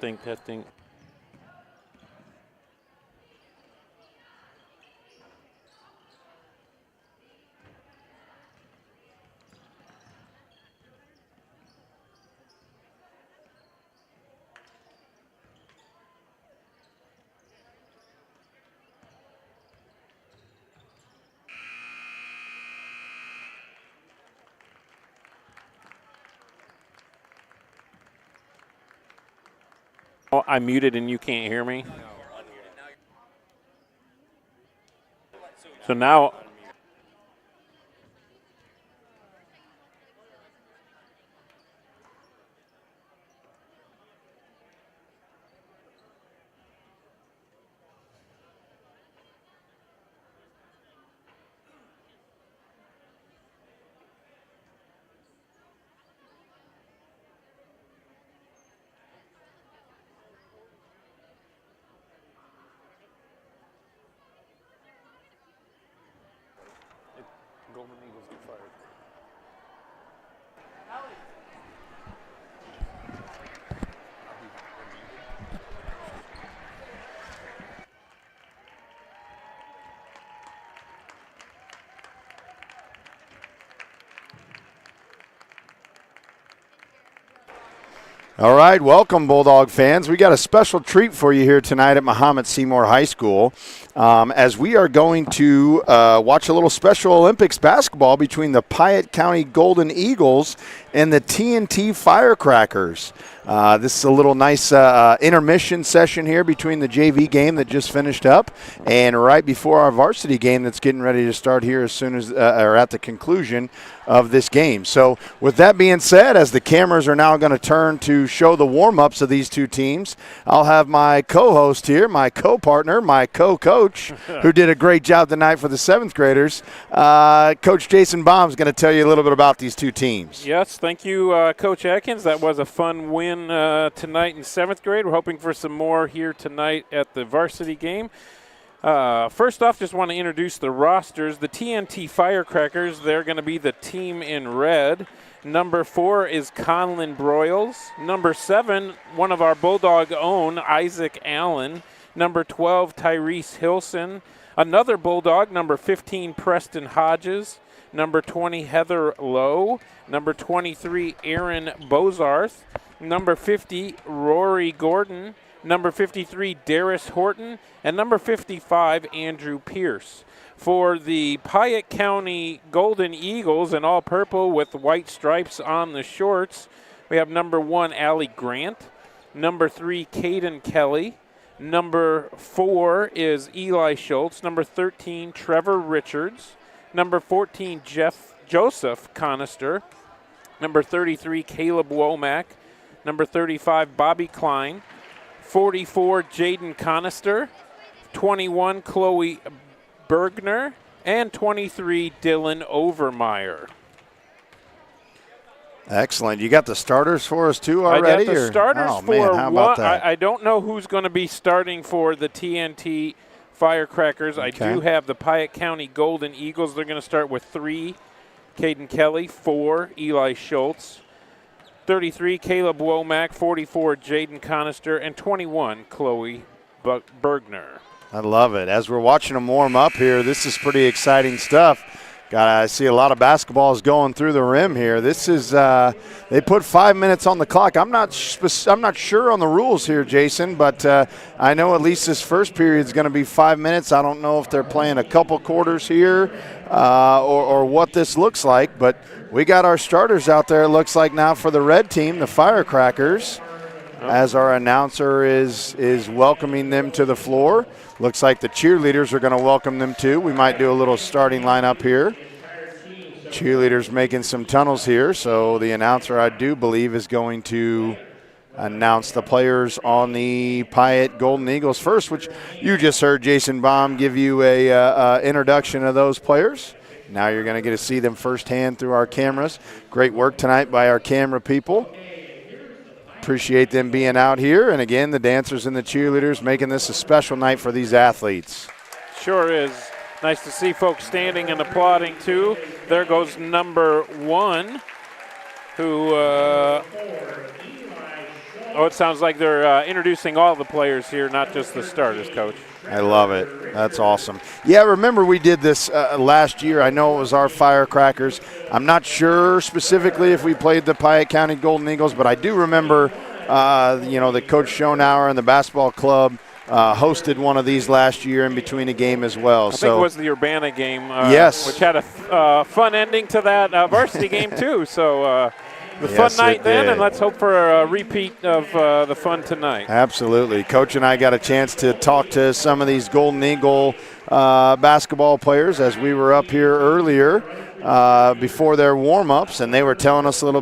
Testing, testing. Oh, I muted and you can't hear me? So now, Golden Eagles get fired. All right, welcome, Bulldog fans. We got a special treat for you here tonight at Mahomet-Seymour High School as we are going to watch a little Special Olympics basketball between the Piatt County Golden Eagles and the TNT Firecrackers. This is a little nice intermission session here between the JV game that just finished up and right before our varsity game that's getting ready to start here as soon as or at the conclusion of this game. So with that being said, as the cameras are now going to turn to show the warm-ups of these two teams, I'll have my co-host here, my co-partner, my co-coach, who did a great job tonight for the 7th graders. Coach Jason Baum is going to tell you a little bit about these two teams. Yes, thank you, Coach Atkins. That was a fun win tonight in 7th grade. We're hoping for some more here tonight at the varsity game. First off, just want to introduce the rosters. The TNT Firecrackers, they're going to be the team in red. Number 4 is Conlon Broyles. Number 7, one of our Bulldog own, Isaac Allen. Number 12, Tyrese Hilson. Another Bulldog, number 15, Preston Hodges. Number 20, Heather Lowe. Number 23, Aaron Bozarth. Number 50, Rory Gordon. Number 53, Darius Horton, and number 55, Andrew Pierce. For the Piatt County Golden Eagles in all purple with white stripes on the shorts, we have number 1, Allie Grant. Number 3, Caden Kelly. Number 4 is Eli Schultz. Number 13, Trevor Richards. Number 14, Joseph Conister. Number 33, Caleb Womack. Number 35, Bobby Klein. 44, Jaden Conister, 21, Chloe Bergner, and 23, Dylan Overmeyer. Excellent. You got the starters for us too already? I got the starters for how about that? I don't know who's going to be starting for the TNT Firecrackers. Okay. I do have the Piatt County Golden Eagles. They're going to start with 3, Caden Kelly, 4, Eli Schultz. 33, Caleb Womack, 44, Jaden Conister, and 21, Chloe Bergner. I love it. As we're watching them warm up here, this is pretty exciting stuff. I see a lot of basketballs going through the rim here. This is they put 5 minutes on the clock. I'm not sure on the rules here, Jason, but I know at least this first period is going to be 5 minutes. I don't know if they're playing a couple quarters here or what this looks like, but we got our starters out there, it looks like now for the red team, the Firecrackers, as our announcer is welcoming them to the floor. Looks like the cheerleaders are going to welcome them too. We might do a little starting lineup here. Cheerleaders making some tunnels here, so the announcer, I do believe, is going to announce the players on the Piatt Golden Eagles first, which you just heard Jason Baum give you a introduction of those players. Now you're going to get to see them firsthand through our cameras. Great work tonight by our camera people. Appreciate them being out here. And again, the dancers and the cheerleaders making this a special night for these athletes. Sure is. Nice to see folks standing and applauding too. There goes number 1, who Oh, it sounds like they're introducing all the players here, not just the starters, Coach. I love it. That's awesome. Yeah, remember we did this last year. I know it was our Firecrackers. I'm not sure specifically if we played the Piatt County Golden Eagles, but I do remember, that Coach Schonauer and the basketball club hosted one of these last year in between a game as well. I think it was the Urbana game, yes, which had a fun ending to that varsity game too. So the fun night then, and let's hope for a repeat of the fun tonight. Absolutely. Coach and I got a chance to talk to some of these Golden Eagle basketball players as we were up here earlier before their warm-ups, and they were telling us a little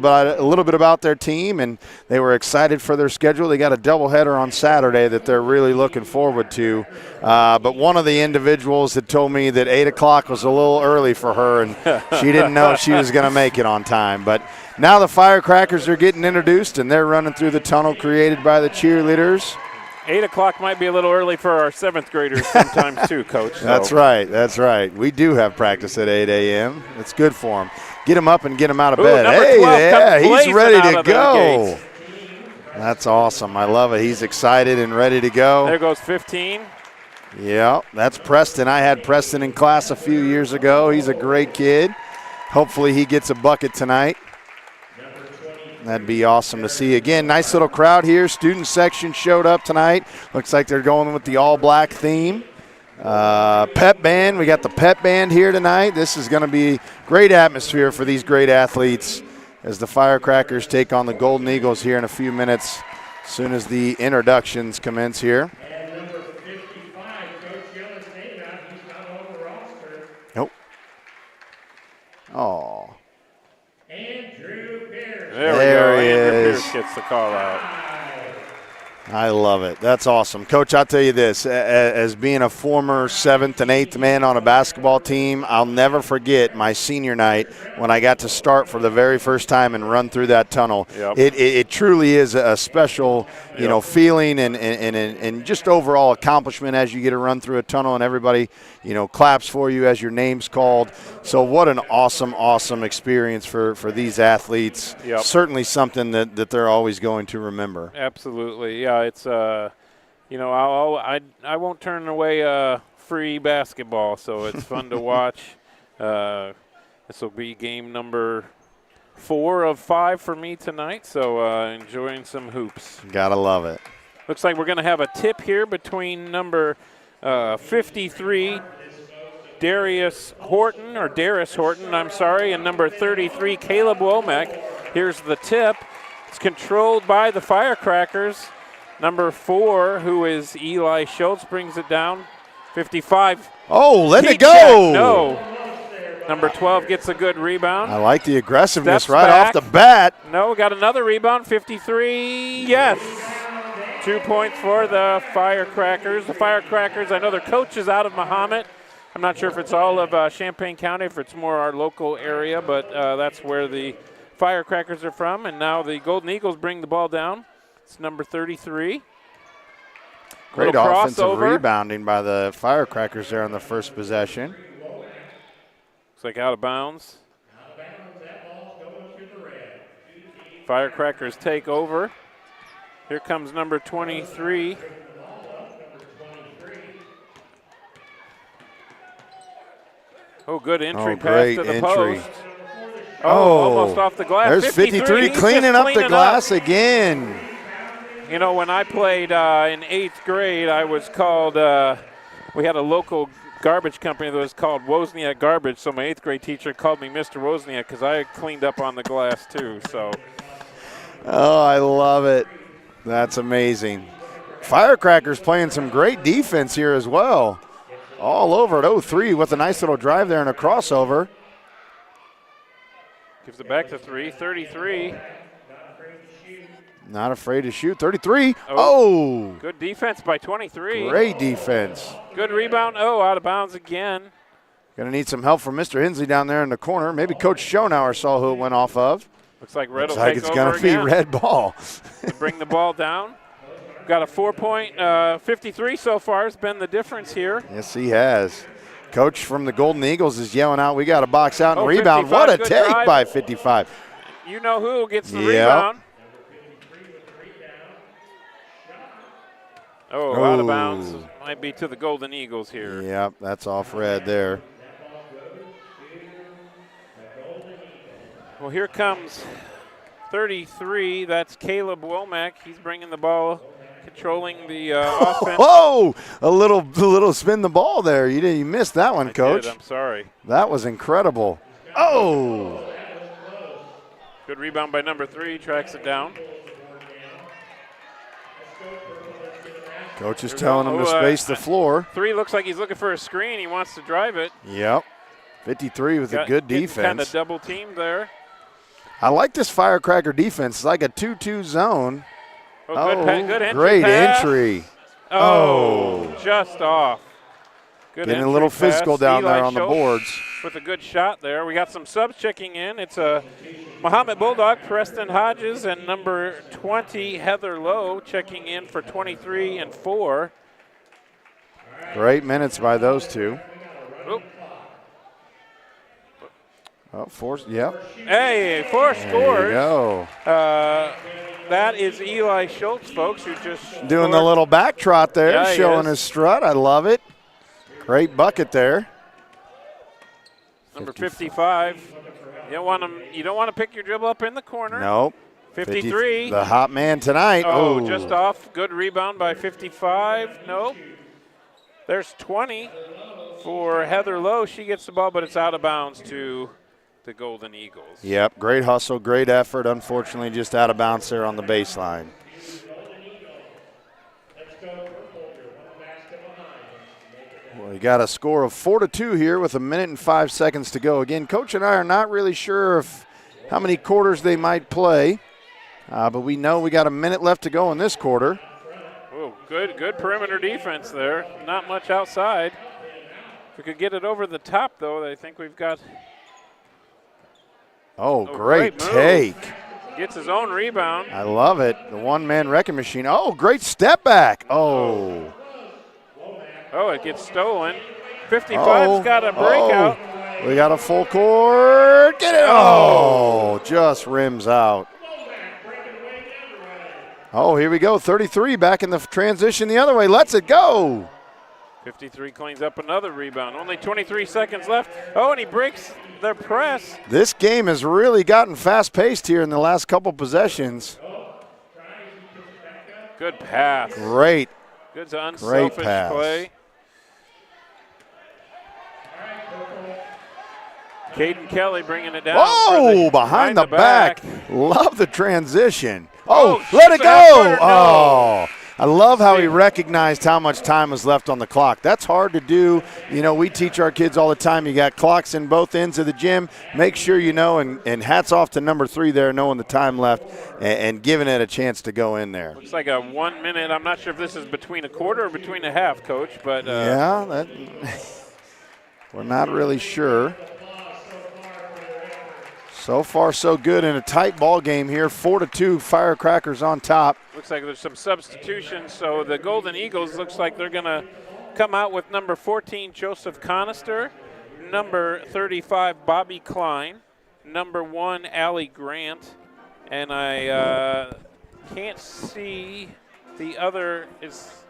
bit about their team, and they were excited for their schedule. They got a doubleheader on Saturday that they're really looking forward to. But one of the individuals had told me that 8 o'clock was a little early for her, and she didn't know if she was going to make it on time. But now the Firecrackers are getting introduced, and they're running through the tunnel created by the cheerleaders. 8 o'clock might be a little early for our 7th graders sometimes too, Coach. So. That's right. We do have practice at 8 a.m. It's good for them. Get them up and get them out of bed. Hey, yeah, he's ready to go. That's awesome. I love it. He's excited and ready to go. There goes 15. Yeah, that's Preston. I had Preston in class a few years ago. He's a great kid. Hopefully he gets a bucket tonight. That'd be awesome to see. Again, nice little crowd here. Student section showed up tonight. Looks like they're going with the all-black theme. Pep band. We got the pep band here tonight. This is going to be great atmosphere for these great athletes as the Firecrackers take on the Golden Eagles here in a few minutes as soon as the introductions commence here. And number 55, Coach Yellow's name out. He's not on the roster. Nope. Oh. Andrew Pierce. There we go. Andrew Pierce gets the call out. I love it. That's awesome. Coach, I'll tell you this, as being a former 7th and 8th man on a basketball team, I'll never forget my senior night when I got to start for the very first time and run through that tunnel. Yep. It truly is a special, feeling and just overall accomplishment as you get to run through a tunnel and everybody, claps for you as your name's called. So what an awesome experience for these athletes. Yep. Certainly something that they're always going to remember. Absolutely. Yeah, it's I won't turn away free basketball, so it's fun to watch. This will be game number 4 of 5 for me tonight, so enjoying some hoops. Gotta love it. Looks like we're going to have a tip here between number 53, Darius Horton, and number 33, Caleb Womack. Here's the tip. It's controlled by the Firecrackers. Number 4, who is Eli Schultz, brings it down. 55. Oh, let it go. Check. No. Number 12 gets a good rebound. I like the aggressiveness Steps right back. off the bat. No, got another rebound. 53. Yes. 2 points for the Firecrackers. The Firecrackers, I know their coach is out of Mahomet. I'm not sure if it's all of Champaign County, if it's more our local area, but that's where the Firecrackers are from. And now the Golden Eagles bring the ball down. It's number 33. Great offensive rebounding by the Firecrackers there on the first possession. Looks like out of bounds. Firecrackers take over. Here comes number 23. Oh, good entry pass to the post. Almost off the glass. There's 53 cleaning up the glass again. When I played in 8th grade, I was called, we had a local garbage company that was called Wozniak Garbage, so my 8th grade teacher called me Mr. Wozniak because I cleaned up on the glass too. So. Oh, I love it. That's amazing. Firecrackers playing some great defense here as well. All over at 03 with a nice little drive there and a crossover. Gives it back to 33. Not afraid to shoot. 33. Oh. Good defense by 23. Great defense. Good rebound. Out of bounds again. Going to need some help from Mr. Hensley down there in the corner. Maybe Coach Schonauer saw who it went off of. Looks like Red will take it's going to be red ball. Bring the ball down. Got a 4-point 53 so far. Has been the difference here. Yes, he has. Coach from the Golden Eagles is yelling out, we got to box out and rebound. 55, what a take drive by 55. You know who gets the rebound. Oh, out of bounds. Might be to the Golden Eagles here. Yep, that's off red there. Well, here comes 33. That's Caleb Womack. He's bringing the ball, controlling the offense. Whoa! A little spin the ball there. You missed that one, Coach. I'm sorry. That was incredible. Oh! Good rebound by number 3. Tracks it down. Coach is telling him to space the floor. 3 looks like he's looking for a screen. He wants to drive it. Yep. 53 with a good defense. Kind of double teamed there. I like this Firecracker defense. It's like a 2-2 zone. Good entry great pass. entry. Just off. Good Getting a little pass. physical down Eli there on the Schultz boards. With a good shot there. We got some subs checking in. It's a Mahomet Bulldog, Preston Hodges, and number 20, Heather Lowe, checking in for 23 and 4. Great minutes by those two. Oop. Oh, 4, yep. Hey, 4 scores. There you go. That is Eli Schultz, folks, who just Doing the little back trot there, Yeah, he showing is. his strut. I love it. Great bucket there. Number 55. You don't want to pick your dribble up in the corner. Nope. 53. The hot man tonight. Oh, just off. Good rebound by 55. Nope. There's 20 for Heather Lowe. She gets the ball, but it's out of bounds to the Golden Eagles. Yep, great hustle, great effort. Unfortunately, just out of bounds there on the baseline. Well, we got a score of 4-2 here with 1 minute and 5 seconds to go. Again, Coach and I are not really sure of how many quarters they might play, but we know we got a minute left to go in this quarter. Oh, good perimeter defense there. Not much outside. If we could get it over the top, though, I think we've got. Oh, great great move. take. Gets his own rebound. I love it. The one-man wrecking machine. Oh, great step back. Oh, it gets stolen. 55's got a breakout. We got a full court. Get it. Oh, just rims out. Oh, here we go. 33 back in the transition the other way. Lets it go. 53 cleans up another rebound. Only 23 seconds left. Oh, and he breaks their press. This game has really gotten fast-paced here in the last couple possessions. Good pass. Great. Good to unselfish pass. play. Caden Kelly bringing it down. Oh, behind the back. Love the transition. Oh, let it shoots a half-footer. go. Oh, I love how he recognized how much time was left on the clock. That's hard to do. You know, we teach our kids all the time. You got clocks in both ends of the gym. Make sure you know, and hats off to number 3 there, knowing the time left and giving it a chance to go in there. Looks like a 1 minute. I'm not sure if this is between a quarter or between a half, Coach. But yeah, we're not really sure. So far, so good in a tight ball game here. 4-2, Firecrackers on top. Looks like there's some substitutions. So the Golden Eagles looks like they're going to come out with number 14, Joseph Conister, number 35, Bobby Klein, number 1, Allie Grant, and I can't see the other is.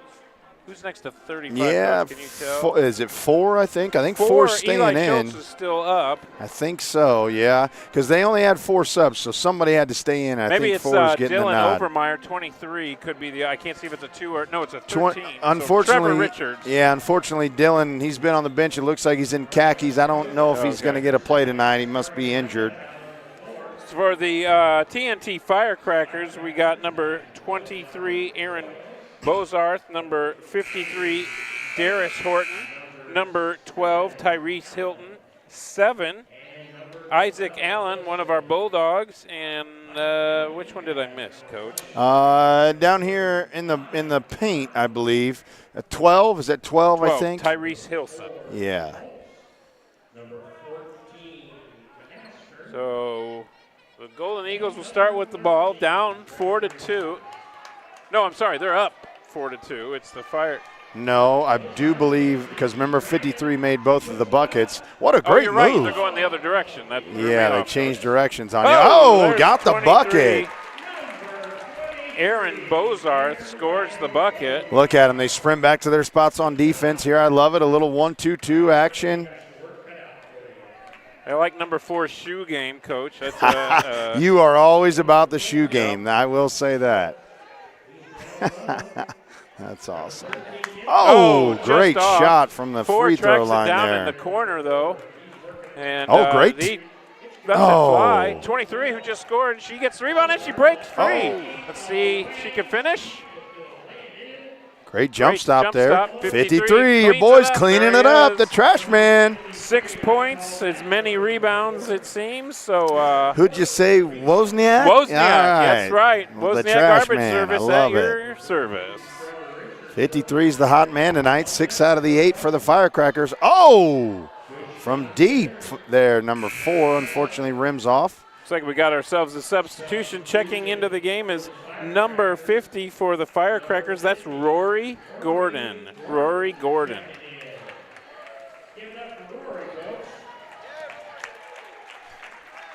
Who's next to 35? Yeah, Can you tell? is it 4, I think? I think 4's staying Eli in. Schultz is still up. I think so, yeah, because they only had 4 subs, so somebody had to stay in. I Maybe think it's 4's getting the nod. Dylan Overmeyer, 23, could be the – I can't see if it's a 2 or – no, it's a 13. Unfortunately, so Trevor Richards. Yeah, unfortunately, Dylan, he's been on the bench. It looks like he's in khakis. I don't know if he's going to get a play tonight. He must be injured. For the TNT Firecrackers, we got number 23, Aaron Bozarth, number 53, Darius Horton, number 12, Tyrese Hilton, 7, Isaac Allen, one of our Bulldogs, and which one did I miss, Coach? Down here in the paint, I believe. 12, is that 12, I think? Tyrese Hilson. Yeah. So the Golden Eagles will start with the ball, down 4-2. No, I'm sorry, they're up 4-2. It's the Fire. No, I do believe, because remember 53 made both of the buckets. What a great you're move. right. They're going the other direction. That Yeah, they changed directions on you. Oh, got the 23. bucket. Aaron Bozarth scores the bucket. Look at them. They sprint back to their spots on defense here. I love it. A little 1-2-2 action. I like number 4 shoe game, Coach. That's you are always about the shoe game. I will say that. That's awesome. Oh, great shot from the free throw line down there. In the corner, though. And, great. He doesn't fly. 23, who just scored, she gets the rebound and she breaks free. Let's see if she can finish. Great jump stop there. 53. Your boy's cleaning it up. The trash man. 6 points, as many rebounds, it seems. So who'd you say, Wozniak? Wozniak, that's right. Well, Wozniak the trash garbage man. service I love at your service. 53 is the hot man tonight. 6 out of the 8 for the Firecrackers. Oh, from deep there, number 4, unfortunately rims off. Looks like we got ourselves a substitution. Checking into the game is number 50 for the Firecrackers. That's Rory Gordon. Rory Gordon.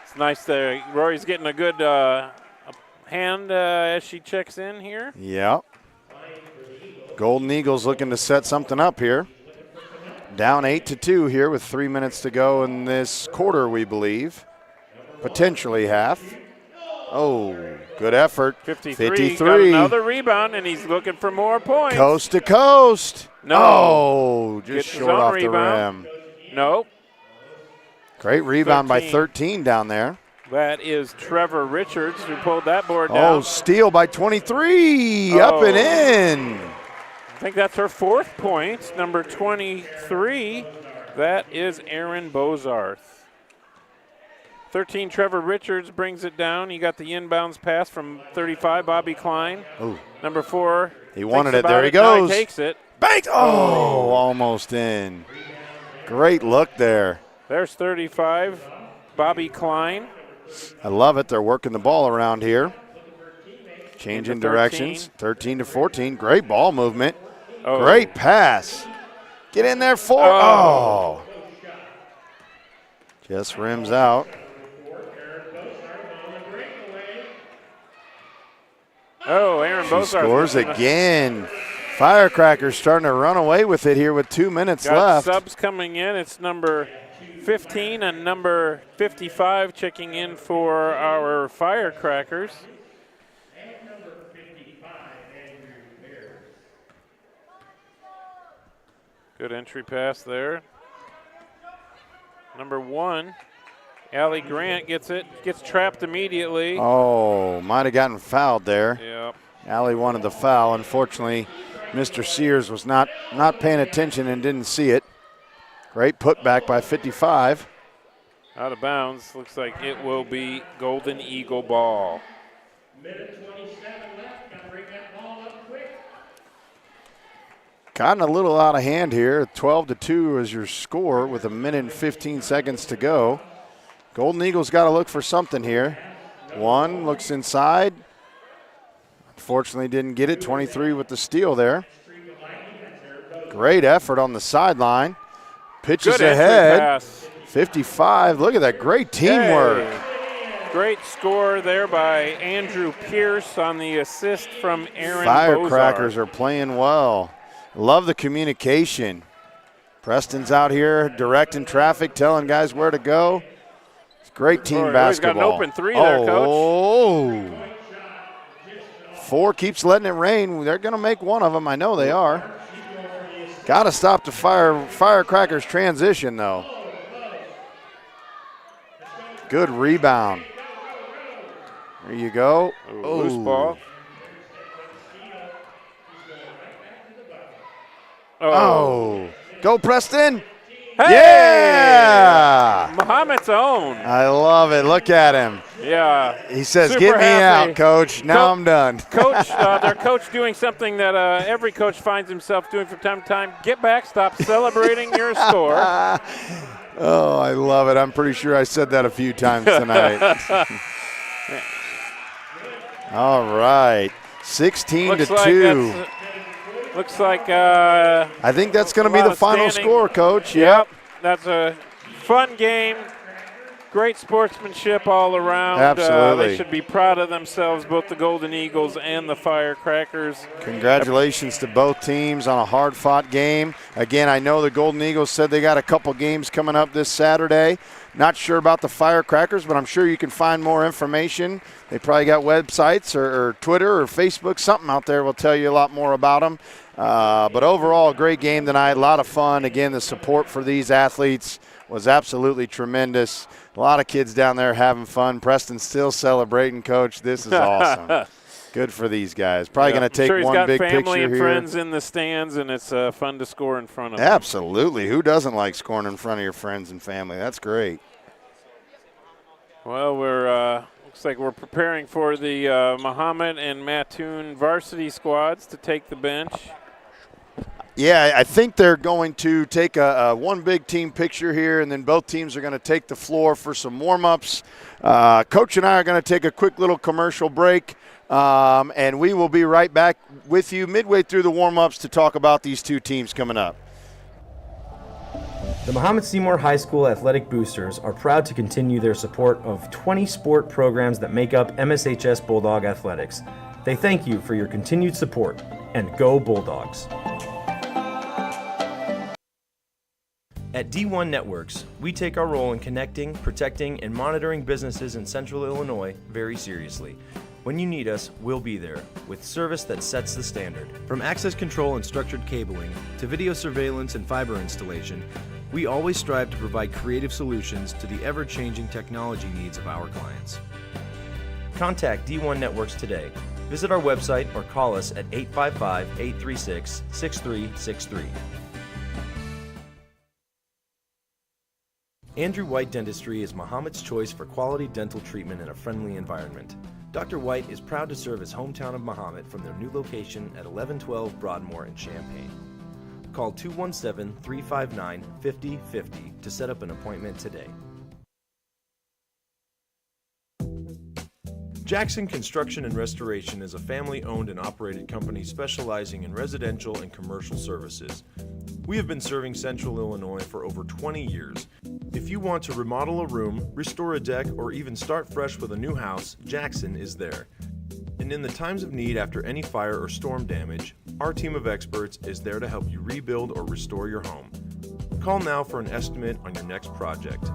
It's nice there. Rory's getting a good hand as she checks in here. Yep. Golden Eagles looking to set something up here. Down 8-2 here with 3 minutes to go in this quarter, we believe. Potentially half. Oh, good effort. 53. Got another rebound, and he's looking for more points. Coast to coast. No. Oh, just Gets short off rebound. the rim. No. Great rebound by 13 down there. That is Trevor Richards who pulled that board down. Oh, steal by 23. Up and in. I think that's her 4th point. Number 23, that is Aaron Bozarth. 13, Trevor Richards brings it down. You got the inbounds pass from 35, Bobby Klein. Ooh. Number 4. He wanted it. There he goes. Now he takes it. Banks. Oh, almost in. Great look there. There's 35, Bobby Klein. I love it. They're working the ball around here. Changing Into 13. directions. 13-14. Great ball movement. Oh. Great pass. Get in there for. Oh. Just rims out. Oh, Aaron Bozarth scores again. Firecrackers starting to run away with it here with 2 minutes left. Subs coming in. It's number 15 and number 55 checking in for our Firecrackers. Good entry pass there. Number 1, Allie Grant gets it. Gets trapped immediately. Oh, might have gotten fouled there. Yep. Allie wanted the foul. Unfortunately, Mr. Sears was not paying attention and didn't see it. Great putback by 55. Out of bounds. Looks like it will be Golden Eagle ball. Minute 27 left. Got to bring that ball up quick. Gotten a little out of hand here. 12-2 is your score with 1 minute and 15 seconds to go. Golden Eagles got to look for something here. 1 looks inside. Unfortunately didn't get it. 23 with the steal there. Great effort on the sideline. Pitches Good ahead. Pass. 55. Look at that. Great teamwork. Yay. Great score there by Andrew Pierce on the assist from Aaron Firecrackers Bozarth. are playing well. Love the communication. Preston's out here directing traffic, telling guys where to go. It's great team basketball. He's got an open 3 there, Coach. Oh. 4 keeps letting it rain. They're going to make one of them. I know they are. Got to stop the Firecrackers transition, though. Good rebound. There you go. Loose ball. Oh. Go, Preston. Hey! Yeah! Mahomet's own. I love it. Look at him. Yeah. He says, Super get me happy. out, Coach. Now I'm done. Coach, their coach doing something that every coach finds himself doing from time to time. Get back, stop celebrating your score. Oh, I love it. I'm pretty sure I said that a few times tonight. All right. 16-2. Looks like I think that's going to be the final score, Coach. Yep. That's a fun game. great sportsmanship all around. Absolutely. They should be proud of themselves, both the Golden Eagles and the Firecrackers. Congratulations to both teams on a hard-fought game. Again, I know the Golden Eagles said they got a couple games coming up this Saturday. Not sure about the Firecrackers, but I'm sure you can find more information. They probably got websites or Twitter or Facebook. Something out there will tell you a lot more about them. But overall, a great game tonight. A lot of fun. Again, the support for these athletes was absolutely tremendous. A lot of kids down there having fun. Preston's still celebrating, Coach. This is awesome. Good for these guys. Probably going to take one big picture here. He's got family and friends in the stands, and it's fun to score in front of them. Absolutely. Who doesn't like scoring in front of your friends and family? That's great. Well, we're looks like we're preparing for the Mahomet and Mattoon varsity squads to take the bench. Yeah, I think they're going to take a one big team picture here, and then both teams are going to take the floor for some warm-ups. Coach and I are going to take a quick little commercial break, and we will be right back with you midway through the warm-ups to talk about these two teams coming up. The Mahomet-Seymour High School Athletic Boosters are proud to continue their support of 20 sport programs that make up MSHS Bulldog Athletics. They thank you for your continued support, and go Bulldogs! At D1 Networks, we take our role in connecting, protecting, and monitoring businesses in Central Illinois very seriously. When you need us, we'll be there, with service that sets the standard. From access control and structured cabling, to video surveillance and fiber installation, we always strive to provide creative solutions to the ever-changing technology needs of our clients. Contact D1 Networks today. Visit our website or call us at 855-836-6363. Andrew White Dentistry is Mahomet's choice for quality dental treatment in a friendly environment. Dr. White is proud to serve his hometown of Mahomet from their new location at 1112 Broadmoor in Champaign. Call 217-359-5050 to set up an appointment today. Jackson Construction and Restoration is a family-owned and operated company specializing in residential and commercial services. We have been serving Central Illinois for over 20 years. If you want to remodel a room, restore a deck, or even start fresh with a new house, Jackson is there. And in the times of need after any fire or storm damage, our team of experts is there to help you rebuild or restore your home. Call now for an estimate on your next project.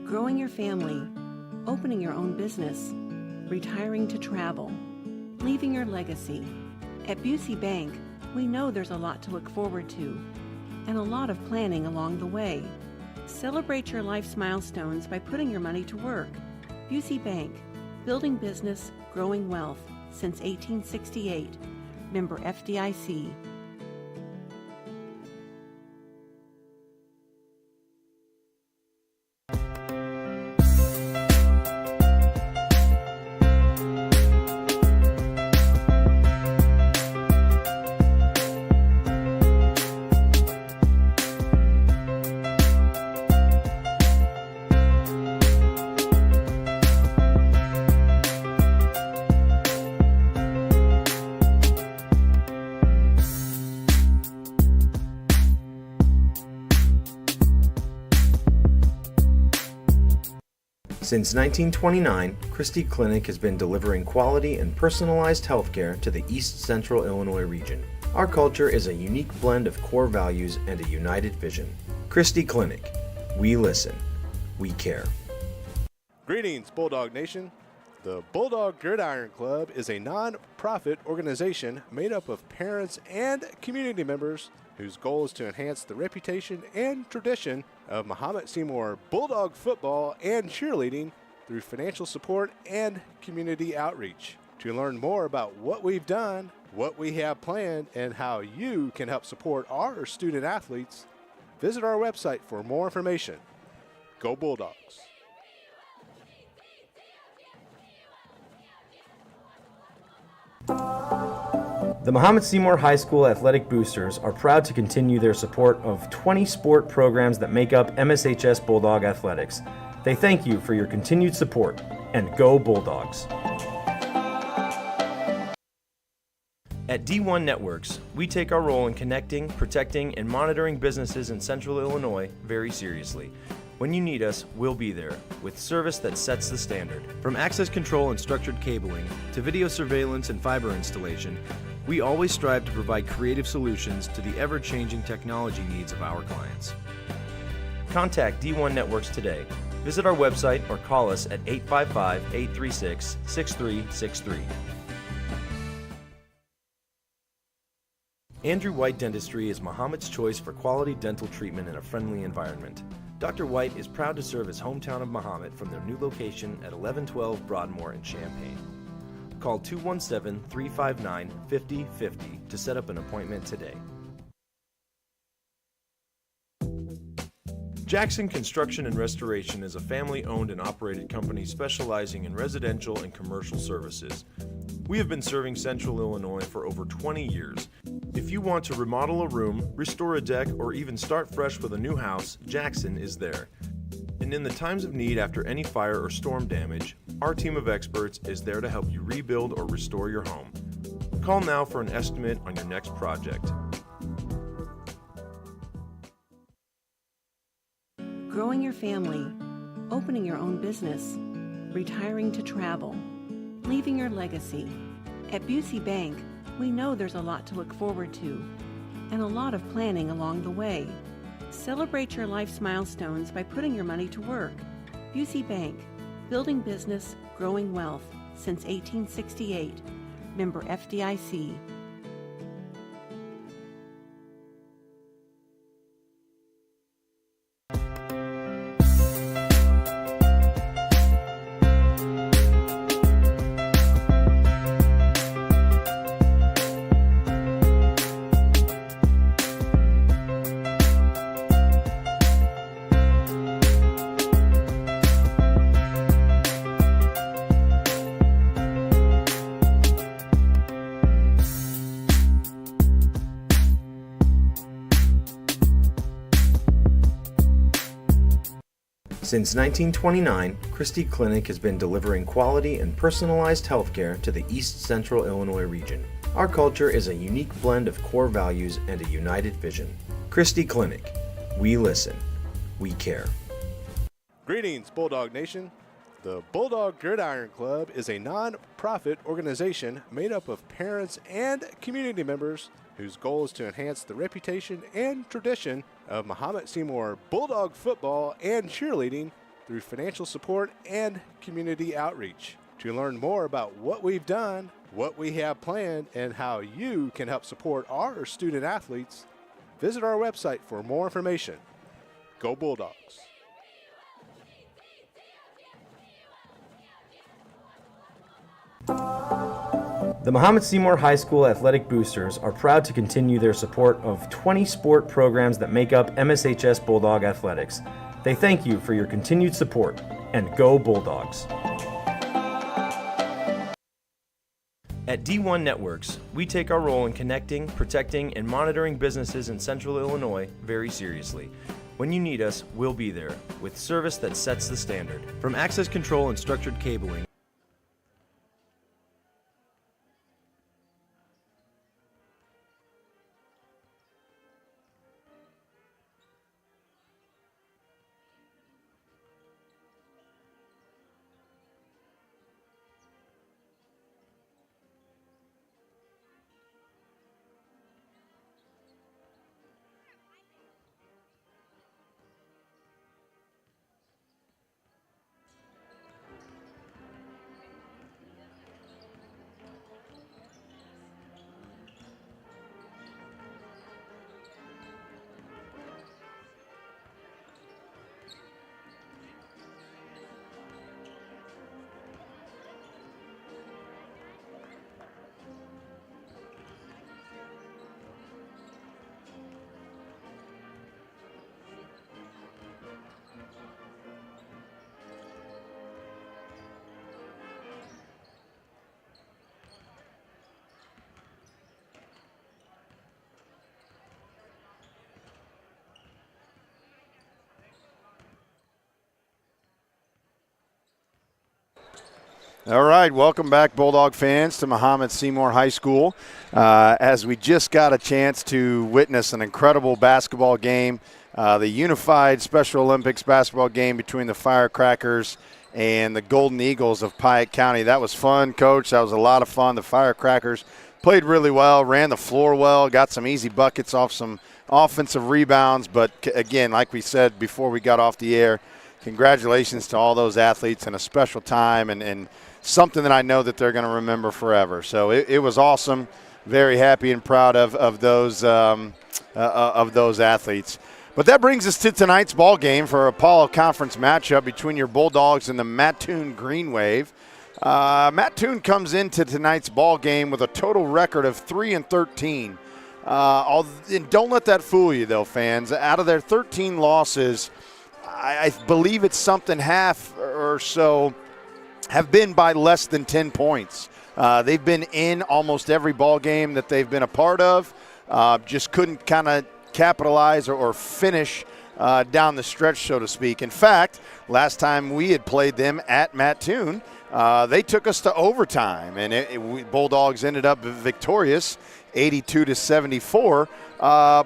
Growing your family, opening your own business, retiring to travel, leaving your legacy. At Busey Bank, we know there's a lot to look forward to and a lot of planning along the way. Celebrate your life's milestones by putting your money to work. Busey Bank, building business, growing wealth since 1868. Member FDIC. Since 1929, Christie Clinic has been delivering quality and personalized healthcare to the East Central Illinois region. Our culture is a unique blend of core values and a united vision. Christie Clinic. We listen. We care. Greetings, Bulldog Nation. The Bulldog Gridiron Club is a non-profit organization made up of parents and community members whose goal is to enhance the reputation and tradition of Mahomet-Seymour Bulldog football and cheerleading through financial support and community outreach. To learn more about what we've done, what we have planned, and how you can help support our student athletes, visit our website for more information. Go Bulldogs! The Mahomet-Seymour High School Athletic Boosters are proud to continue their support of 20 sport programs that make up MSHS Bulldog Athletics. They thank you for your continued support, and go Bulldogs! At D1 Networks, we take our role in connecting, protecting, and monitoring businesses in Central Illinois very seriously. When you need us, we'll be there, with service that sets the standard. From access control and structured cabling to video surveillance and fiber installation, we always strive to provide creative solutions to the ever-changing technology needs of our clients. Contact D1 Networks today. Visit our website or call us at 855-836-6363. Andrew White Dentistry is Mahomet's choice for quality dental treatment in a friendly environment. Dr. White is proud to serve his hometown of Mahomet from their new location at 1112 Broadmoor in Champaign. Call 217-359-5050 to set up an appointment today. Jackson Construction and Restoration is a family-owned and operated company specializing in residential and commercial services. We have been serving Central Illinois for over 20 years. If you want to remodel a room, restore a deck, or even start fresh with a new house, Jackson is there. And in the times of need after any fire or storm damage, our team of experts is there to help you rebuild or restore your home. Call now for an estimate on your next project. Growing your family, opening your own business, retiring to travel, leaving your legacy. At Busey Bank, we know there's a lot to look forward to and a lot of planning along the way. Celebrate your life's milestones by putting your money to work. Busey Bank, building business, growing wealth since 1868. Member FDIC. Since 1929, Christie Clinic has been delivering quality and personalized healthcare to the East Central Illinois region. Our culture is a unique blend of core values and a united vision. Christie Clinic. We listen. We care. Greetings, Bulldog Nation. The Bulldog Gridiron Club is a non-profit organization made up of parents and community members whose goal is to enhance the reputation and tradition of Mahomet-Seymour Bulldog football and cheerleading through financial support and community outreach. To learn more about what we've done, what we have planned, and how you can help support our student athletes, visit our website for more information. Go Bulldogs! The Mahomet-Seymour High School Athletic Boosters are proud to continue their support of 20 sport programs that make up MSHS Bulldog Athletics. They thank you for your continued support, and go Bulldogs! At D1 Networks, we take our role in connecting, protecting, and monitoring businesses in Central Illinois very seriously. When you need us, we'll be there, with service that sets the standard. From access control and structured cabling, All right, welcome back, Bulldog fans, to Mahomet-Seymour High School. As we just got a chance to witness an incredible basketball game, the unified Special Olympics basketball game between the Firecrackers and the Golden Eagles of Piatt County. That was fun, Coach. That was a lot of fun. The Firecrackers played really well, ran the floor well, got some easy buckets off some offensive rebounds. But, again, like we said before we got off the air, congratulations to all those athletes and a special time and something that I know that they're going to remember forever. So it was awesome. Very happy and proud of those athletes. But that brings us to tonight's ball game for Apollo Conference matchup between your Bulldogs and the Mattoon Green Wave. Mattoon comes into tonight's ball game with a total record of 3-13. And don't let that fool you, though, fans. Out of their 13 losses, I believe it's something half or so have been by less than 10 points. They've been in almost every ball game that they've been a part of. Just couldn't kind of capitalize or finish down the stretch, so to speak. In fact, last time we had played them at Mattoon, they took us to overtime, and Bulldogs ended up victorious, 82-74.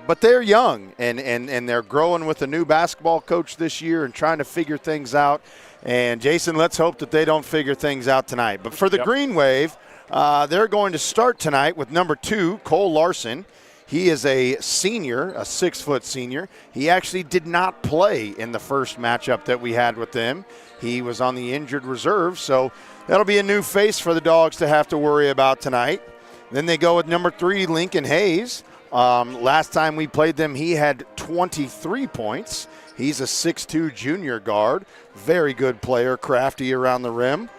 But they're young, and they're growing with a new basketball coach this year and trying to figure things out. And, Jason, let's hope that they don't figure things out tonight. But for the Green Wave, they're going to start tonight with number 2, Cole Larson. He is a senior, a 6-foot senior. He actually did not play in the first matchup that we had with them. He was on the injured reserve, so that'll be a new face for the Dogs to have to worry about tonight. Then they go with number 3, Lincoln Hayes. Last time we played them, he had 23 points. He's a 6'2" junior guard. Very good player, crafty around the rim.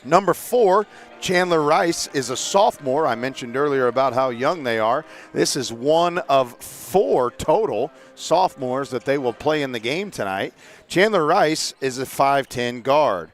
Number 4, Chandler Rice, is a sophomore. I mentioned earlier about how young they are. This is one of 4 total sophomores that they will play in the game tonight. Chandler Rice is a 5'10" guard.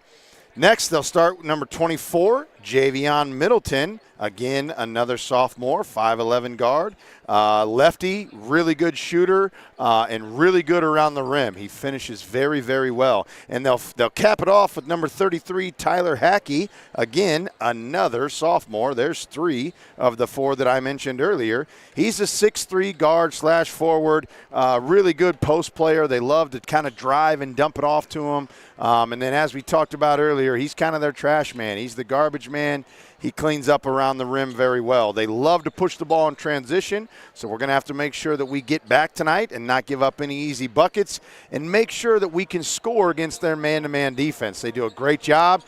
Next, they'll start with number 24, Javion Middleton. Again, another sophomore, 5'11" guard. Lefty, really good shooter, and really good around the rim. He finishes very, very well. And they'll cap it off with number 33, Tyler Hackey. Again, another sophomore. There's 3 of the 4 that I mentioned earlier. He's a 6'3" guard / forward. Really good post player. They love to kind of drive and dump it off to him. And then as we talked about earlier, he's kind of their trash man. He's the garbage man. He cleans up around the rim very well. They love to push the ball in transition, so we're going to have to make sure that we get back tonight and not give up any easy buckets and make sure that we can score against their man-to-man defense. They do a great job,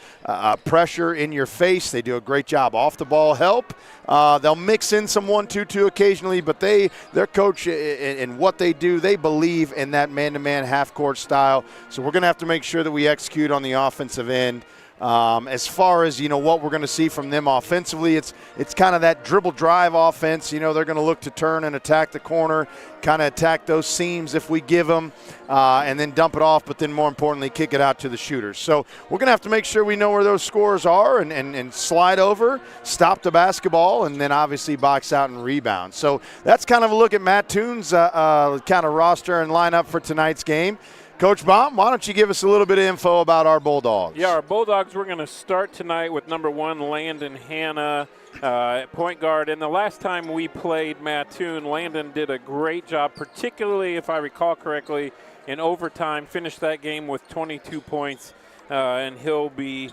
pressure in your face. They do a great job off the ball help. They'll mix in some 1-2-2 occasionally, but their coach and what they do, they believe in that man-to-man half-court style. So we're going to have to make sure that we execute on the offensive end. As far as, what we're going to see from them offensively, it's kind of that dribble drive offense. They're going to look to turn and attack the corner, kind of attack those seams if we give them, and then dump it off, but then more importantly, kick it out to the shooters. So we're going to have to make sure we know where those scores are and slide over, stop the basketball, and then obviously box out and rebound. So that's kind of a look at Mattoon's kind of roster and lineup for tonight's game. Coach Baum, why don't you give us a little bit of info about our Bulldogs? Yeah, our Bulldogs, we're going to start tonight with number 1, Landon Hanna, at point guard. And the last time we played Mattoon, Landon did a great job, particularly, if I recall correctly, in overtime. Finished that game with 22 points, and he'll be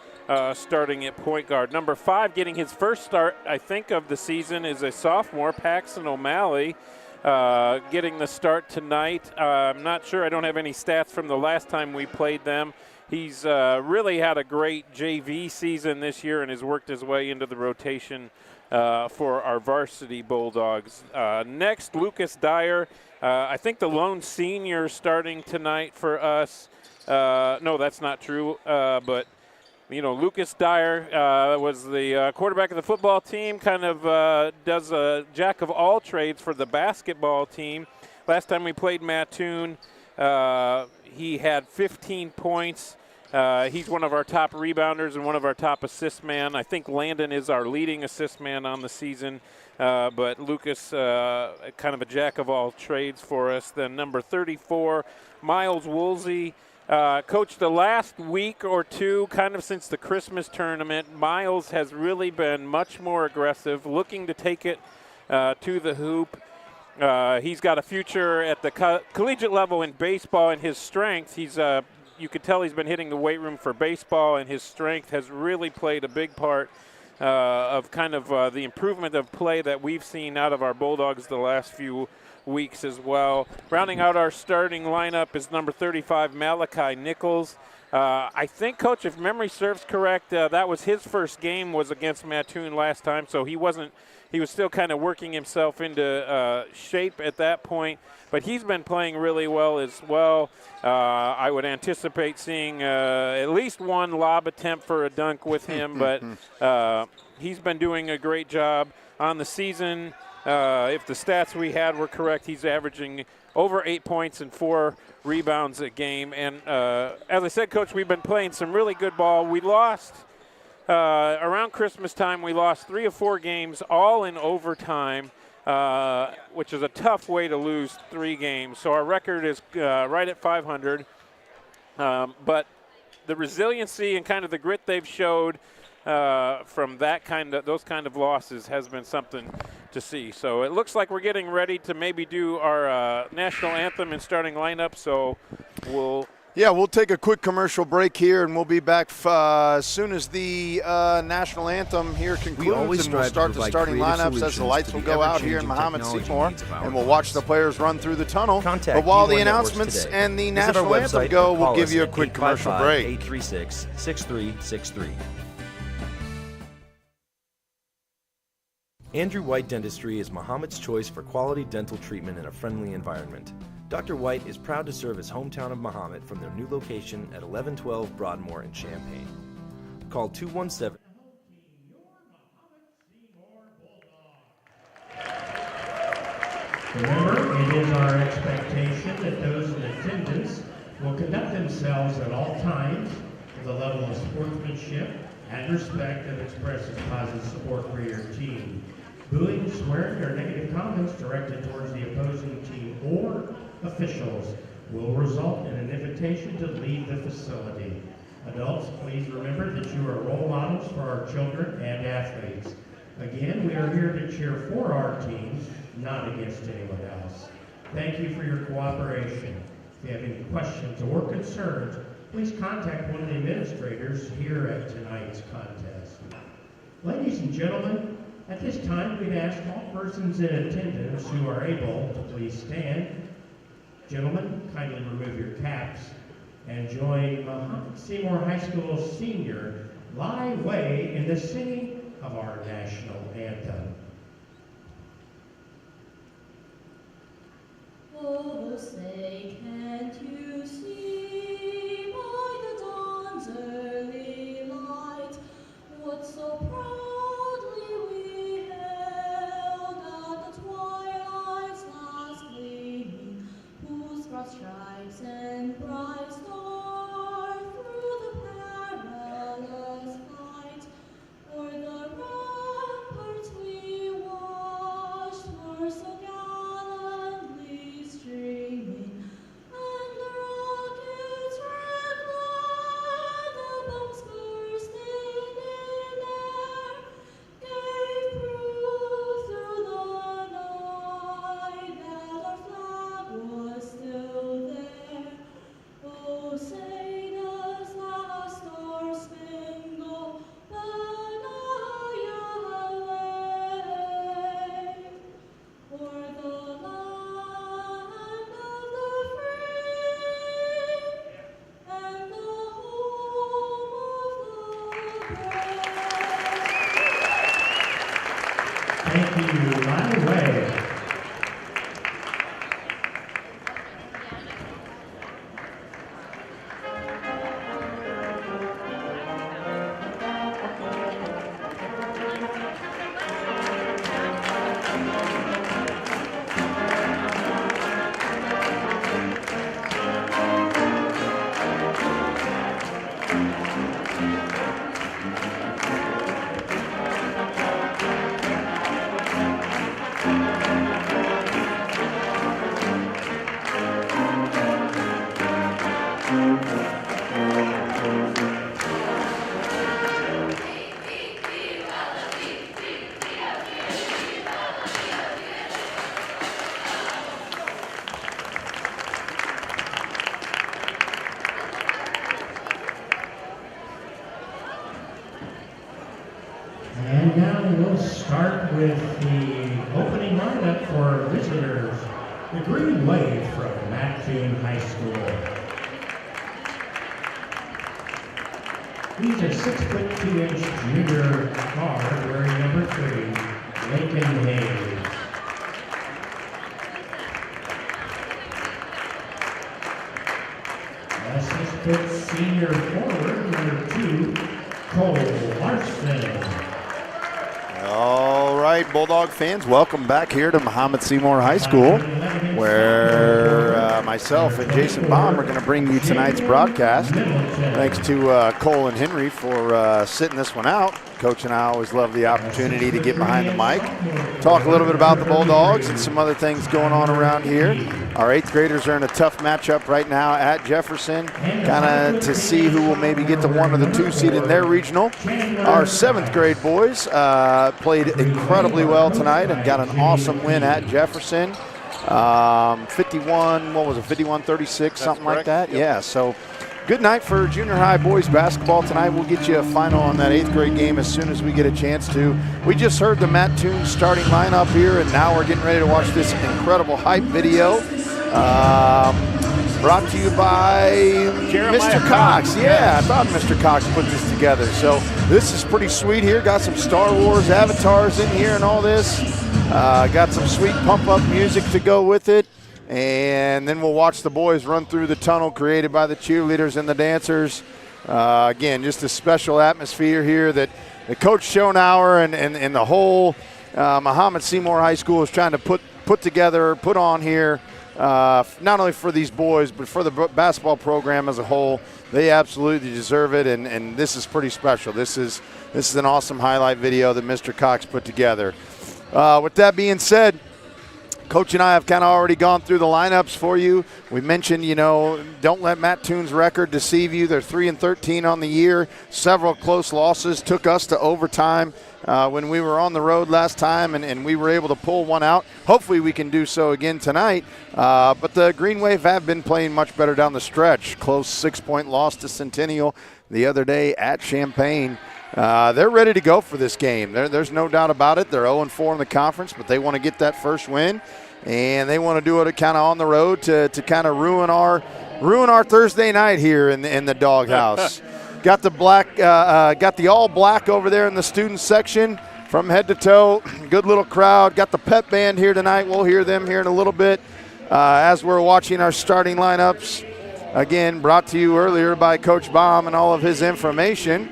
starting at point guard. Number 5, getting his first start, I think, of the season is a sophomore, Paxton O'Malley. Getting the start tonight. I'm not sure. I don't have any stats from the last time we played them. He's really had a great JV season this year and has worked his way into the rotation for our varsity Bulldogs. Next, Lucas Dyer. I think the lone senior starting tonight for us. No, that's not true. But Lucas Dyer was the quarterback of the football team, kind of does a jack of all trades for the basketball team. Last time we played Mattoon, he had 15 points. He's one of our top rebounders and one of our top assist man. I think Landon is our leading assist man on the season, but Lucas, kind of a jack of all trades for us. Then number 34, Miles Woolsey. Coach, the last week or two, kind of since the Christmas tournament, Miles has really been much more aggressive, looking to take it to the hoop. He's got a future at the collegiate level in baseball, and his strength, you could tell he's been hitting the weight room for baseball, and his strength has really played a big part of kind of the improvement of play that we've seen out of our Bulldogs the last few weeks as well. Rounding out our starting lineup is number 35, Malachi Nichols. I think, Coach, if memory serves correct, that was his first game was against Mattoon last time, so he was still kind of working himself into shape at that point. But he's been playing really well as well. I would anticipate seeing at least one lob attempt for a dunk with him, but he's been doing a great job on the season. If the stats we had were correct, he's averaging over 8 points and 4 rebounds a game. And as I said, Coach, we've been playing some really good ball. We lost around Christmas time. We lost 3 of 4 games, all in overtime, which is a tough way to lose 3 games. So our record is right at 500. But the resiliency and kind of the grit they've showed from those kind of losses has been something to see. So it looks like we're getting ready to maybe do our national anthem and starting lineup. So we'll take a quick commercial break here, and we'll be back as soon as the national anthem here concludes, and we'll start the starting lineups as the lights will go out here in Mahomet-Seymour, and we'll watch the players run through the tunnel. But while the announcements and the national anthem go, we'll give you a quick commercial break. 836-6363. Andrew White Dentistry is Mahomet's choice for quality dental treatment in a friendly environment. Dr. White is proud to serve his hometown of Mahomet from their new location at 1112 Broadmoor in Champaign. Call 217. Remember, it is our expectation that those in attendance will conduct themselves at all times with a level of sportsmanship and respect that expresses positive support for your team. Booing, swearing, or negative comments directed towards the opposing team or officials will result in an invitation to leave the facility. Adults, please remember that you are role models for our children and athletes. Again, we are here to cheer for our teams, not against anyone else. Thank you for your cooperation. If you have any questions or concerns, please contact one of the administrators here at tonight's contest. Ladies and gentlemen, at this time we'd ask all persons in attendance who are able to please stand. Gentlemen, kindly remove your caps and join Mahomet-Seymour High School senior Lai Wei in the singing of our national anthem. Oh, say, can't you see by the dawn's early light what so proudly we hailed at the twilight's last gleaming, whose broad stripes and bright star through the perilous fight o'er the ramparts we watched were so gallantly streaming, and the rockets red glare, the bombs bursting in with the opening lineup for visitors, the Green Wave from Mattoon High School. He's a 6'2" junior guard wearing number 3, Lincoln Hayes. A 6' senior forward, number 2, Cole Larson. All right, Bulldog fans, welcome back here to Mahomet-Seymour High School, where myself and Jason Baum are going to bring you tonight's broadcast. Thanks to Cole and Henry for sitting this one out. Coach and I always love the opportunity to get behind the mic, talk a little bit about the Bulldogs and some other things going on around here. Our 8th graders are in a tough matchup right now at Jefferson, kind of to see who will maybe get the 1 or the 2 seed in their regional. Our 7th grade boys played incredibly well tonight and got an awesome win at Jefferson. 51-36, something like that. Yep. Yeah, so good night for junior high boys basketball tonight. We'll get you a final on that 8th grade game as soon as we get a chance to. We just heard the Mattoon starting lineup here, and now we're getting ready to watch this incredible hype video. Brought to you by Mr. Cox. Yeah, I thought Mr. Cox put this together. So this is pretty sweet here. Got some Star Wars avatars in here and all this. Got some sweet pump-up music to go with it. And then we'll watch the boys run through the tunnel created by the cheerleaders and the dancers. Again, just a special atmosphere here that the Coach Schonauer and the whole Mahomet-Seymour High School is trying to put together, put on here, not only for these boys, but for the basketball program as a whole. They absolutely deserve it, and this is pretty special. This is an awesome highlight video that Mr. Cox put together. With that being said, Coach and I have kind of already gone through the lineups for you. We mentioned, don't let Mattoon's record deceive you. They're 3-13 on the year. Several close losses took us to overtime when we were on the road last time, and we were able to pull one out. Hopefully we can do so again tonight. But the Green Wave have been playing much better down the stretch. Close 6-point loss to Centennial the other day at Champaign. They're ready to go for this game. There's no doubt about it. They're 0-4 in the conference, but they want to get that first win, and they want to do it kind of on the road to kind of ruin our Thursday night here in the doghouse. Got the all black over there in the student section from head to toe. Good little crowd. Got the pep band here tonight. We'll hear them here in a little bit as we're watching our starting lineups. Again, brought to you earlier by Coach Baum and all of his information.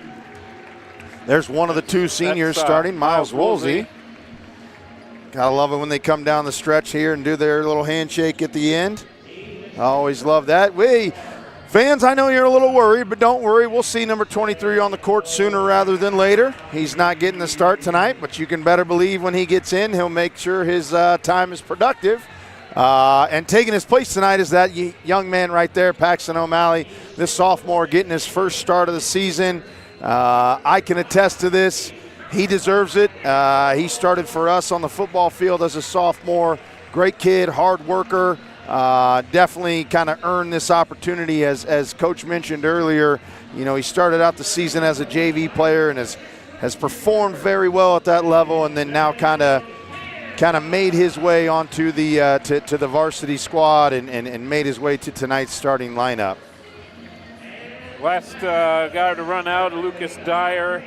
There's one of the 2 seniors starting, Miles Woolsey. Gotta love it when they come down the stretch here and do their little handshake at the end. I always love that. Fans, I know you're a little worried, but don't worry. We'll see number 23 on the court sooner rather than later. He's not getting the start tonight, but you can better believe when he gets in, he'll make sure his time is productive. And taking his place tonight is that young man right there, Paxton O'Malley, this sophomore getting his first start of the season. I can attest to this. He deserves it. He started for us on the football field as a sophomore. Great kid, hard worker. Definitely kind of earned this opportunity as Coach mentioned earlier. He started out the season as a JV player and has performed very well at that level, and then now kind of made his way onto the to the varsity squad and made his way to tonight's starting lineup. Last guy to run out, Lucas Dyer.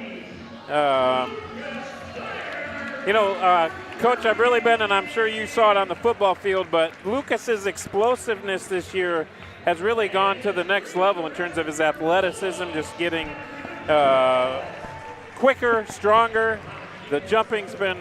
Coach, I've really been, and I'm sure you saw it on the football field, but Lucas's explosiveness this year has really gone to the next level in terms of his athleticism, just getting quicker, stronger. The jumping's been,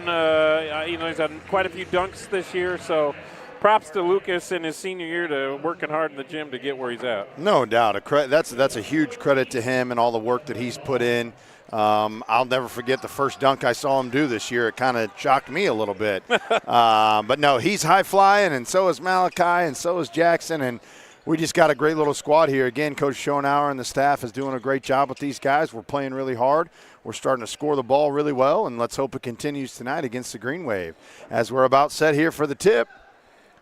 he's had quite a few dunks this year, so props to Lucas in his senior year to working hard in the gym to get where he's at. No doubt. That's a huge credit to him and all the work that he's put in. I'll never forget the first dunk I saw him do this year. It kind of shocked me a little bit. But no, he's high flying, and so is Malachi, and so is Jackson, and we just got a great little squad here. Again, Coach Schonauer and the staff is doing a great job with these guys. We're playing really hard. We're starting to score the ball really well, and let's hope it continues tonight against the Green Wave. As we're about set here for the tip.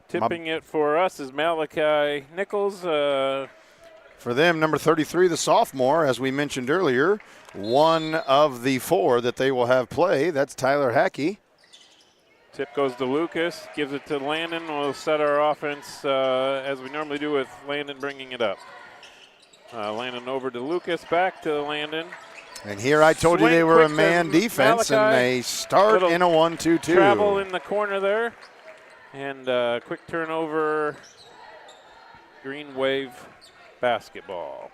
Tipping it for us is Malachi Nichols. For them, number 33, the sophomore, as we mentioned earlier, one of the 4 that they will have play. That's Tyler Hackey. Tip goes to Lucas, gives it to Landon. We'll set our offense as we normally do with Landon bringing it up. Landon over to Lucas, back to Landon. And here I told you they were a man defense, and they start in a 1-2-2. Travel in the corner there. And quick turnover, Green Wave basketball.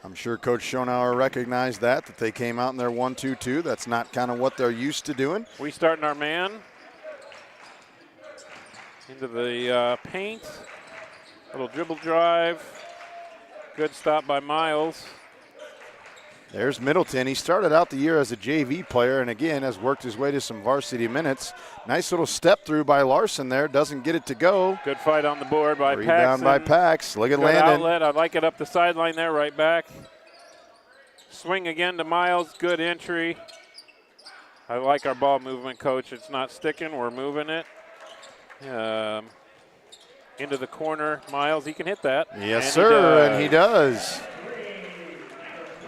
I'm sure Coach Schonauer recognized that they came out in their 1-2-2. That's not kind of what they're used to doing. We start in our man. Into the paint. Little dribble drive. Good stop by Miles. There's Middleton. He started out the year as a JV player and again has worked his way to some varsity minutes. Nice little step through by Larson there. Doesn't get it to go. Good fight on the board by Paxton. Rebound by Pax. Look at Good Landon. Outlet. I like it up the sideline there, right back. Swing again to Miles. Good entry. I like our ball movement, Coach. It's not sticking. We're moving it. Into the corner. Miles, he can hit that. Yes, sir, and he does.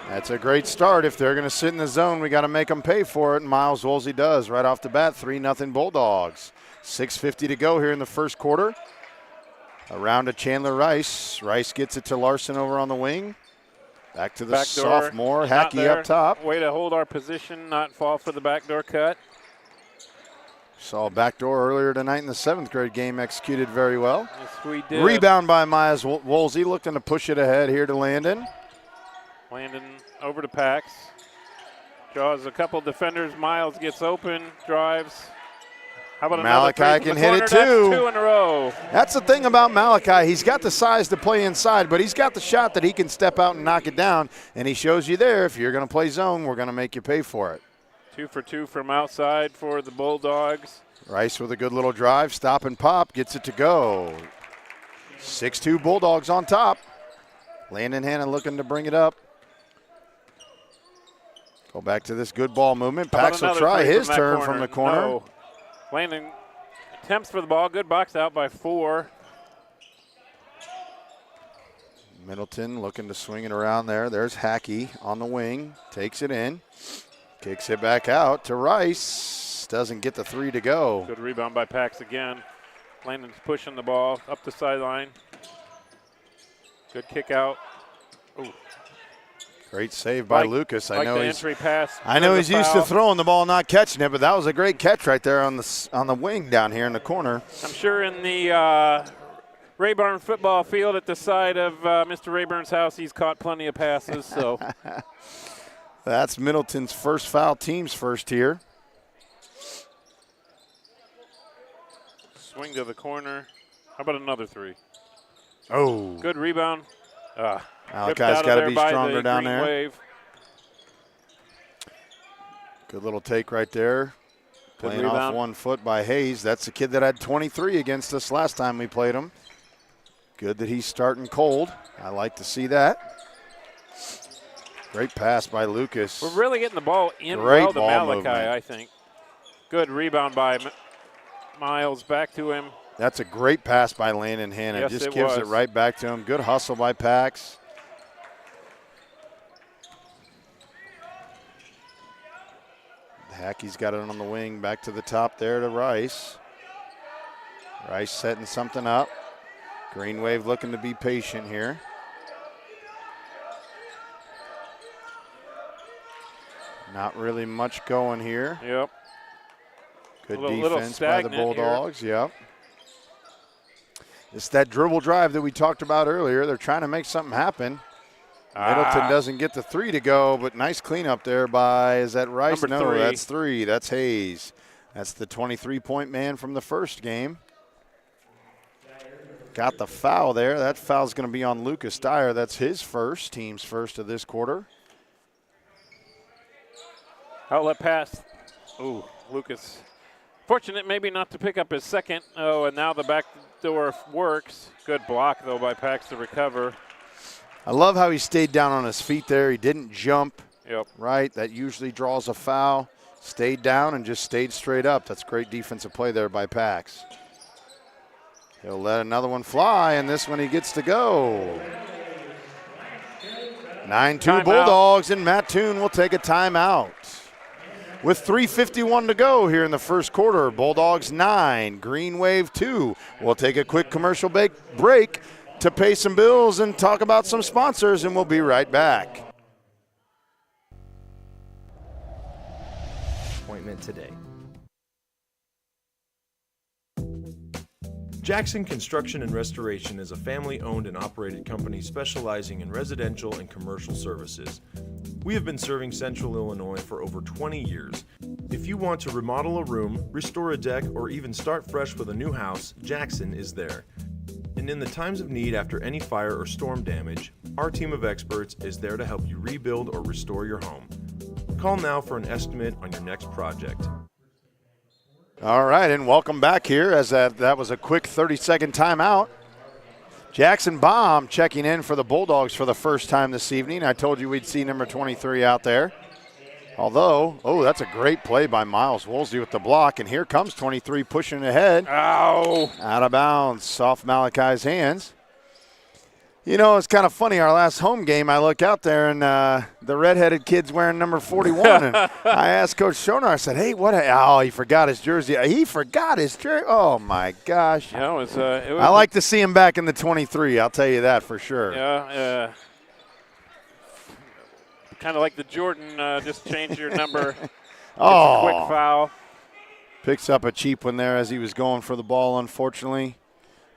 That's a great start. If they're going to sit in the zone, we got to make them pay for it, and Miles Woolsey does right off the bat. 3-0 Bulldogs. 6:50 to go here in the first quarter. Around to Chandler Rice. Rice gets it to Larson over on the wing. Back to the Backdoor, sophomore. Hackey up top. Way to hold our position, not fall for the backdoor cut. Saw a backdoor earlier tonight in the 7th grade game, executed very well. Yes, we did. Rebound by Miles Woolsey, looking to push it ahead here to Landon. Landon over to Pax. Draws a couple defenders. Miles gets open, drives. How about Malachi can hit it too. That's 2 in a row. That's the thing about Malachi. He's got the size to play inside, but he's got the shot that he can step out and knock it down. And he shows you there, if you're going to play zone, we're going to make you pay for it. 2 for 2 from outside for the Bulldogs. Rice with a good little drive, stop and pop, gets it to go. 6-2 Bulldogs on top. Landon Hannon looking to bring it up. Go back to this good ball movement. Pax will try his turn from the corner. No. Landon attempts for the ball. Good box out by 4. Middleton looking to swing it around there. There's Hackey on the wing. Takes it in. Kicks it back out to Rice. Doesn't get the 3 to go. Good rebound by Pax again. Landon's pushing the ball up the sideline. Good kick out. Ooh. Great save by Lucas. I know entry pass. I know he's used to throwing the ball, not catching it, but that was a great catch right there on the wing down here in the corner. I'm sure in the Rayburn football field at the side of Mr. Rayburn's house, he's caught plenty of passes. So that's Middleton's first foul, team's first here. Swing to the corner. How about another 3? Oh. Good rebound. Malachi's got to be stronger down there. Wave. Good little take right there. Playing off 1 foot by Hayes. That's the kid that had 23 against us last time we played him. Good that he's starting cold. I like to see that. Great pass by Lucas. We're really getting the ball in Great well to ball Malachi, movement. I think. Good rebound by Miles. Back to him. That's a great pass by Landon Hannon. Yes, Just gives it right back to him. Good hustle by Pax. Hackey's got it on the wing. Back to the top there to Rice. Rice setting something up. Green Wave looking to be patient here. Not really much going here. Yep. Good defense by the Bulldogs. Yep. It's that dribble drive that we talked about earlier. They're trying to make something happen. Middleton doesn't get the 3 to go, but nice cleanup there by, is that Rice? Number no, 3. That's 3. That's Hayes. That's the 23-point man from the first game. Got the foul there. That foul's going to be on Lucas Dyer. That's his first, team's first of this quarter. Outlet pass. Ooh, Lucas. Fortunate maybe not to pick up his second. Oh, and now the back door works. Good block, though, by Pax to recover. I love how he stayed down on his feet there. He didn't jump. Yep. Right? That usually draws a foul. Stayed down and just stayed straight up. That's great defensive play there by Pax. He'll let another one fly, and this one he gets to go. 9-2 Bulldogs, and Mattoon will take a timeout. with 3:51 to go here in the first quarter. Bulldogs 9, Green Wave 2. We'll take a quick commercial break to pay some bills and talk about some sponsors, and we'll be right back. Appointment today. Jackson Construction and Restoration is a family-owned and operated company specializing in residential and commercial services. We have been serving Central Illinois for over 20 years. If you want to remodel a room, restore a deck, or even start fresh with a new house, Jackson is there. And in the times of need after any fire or storm damage, our team of experts is there to help you rebuild or restore your home. Call now for an estimate on your next project. All right, and welcome back here as that was a quick 30-second timeout. Jackson Baum checking in for the Bulldogs for the first time this evening. I told you we'd see number 23 out there. Although, that's a great play by Miles Woolsey with the block, and here comes 23 pushing ahead. Ow! Out of bounds, off Malachi's hands. You know, it's kind of funny. Our last home game, I look out there, and the redheaded kid's wearing number 41. And I asked Coach Schoner, I said, hey, he forgot his jersey. He forgot his jersey. Oh, my gosh. Yeah, it was I like to see him back in the 23, I'll tell you that for sure. Yeah, kind of like the Jordan, just change your number. Oh. Quick foul. Picks up a cheap one there as he was going for the ball, unfortunately.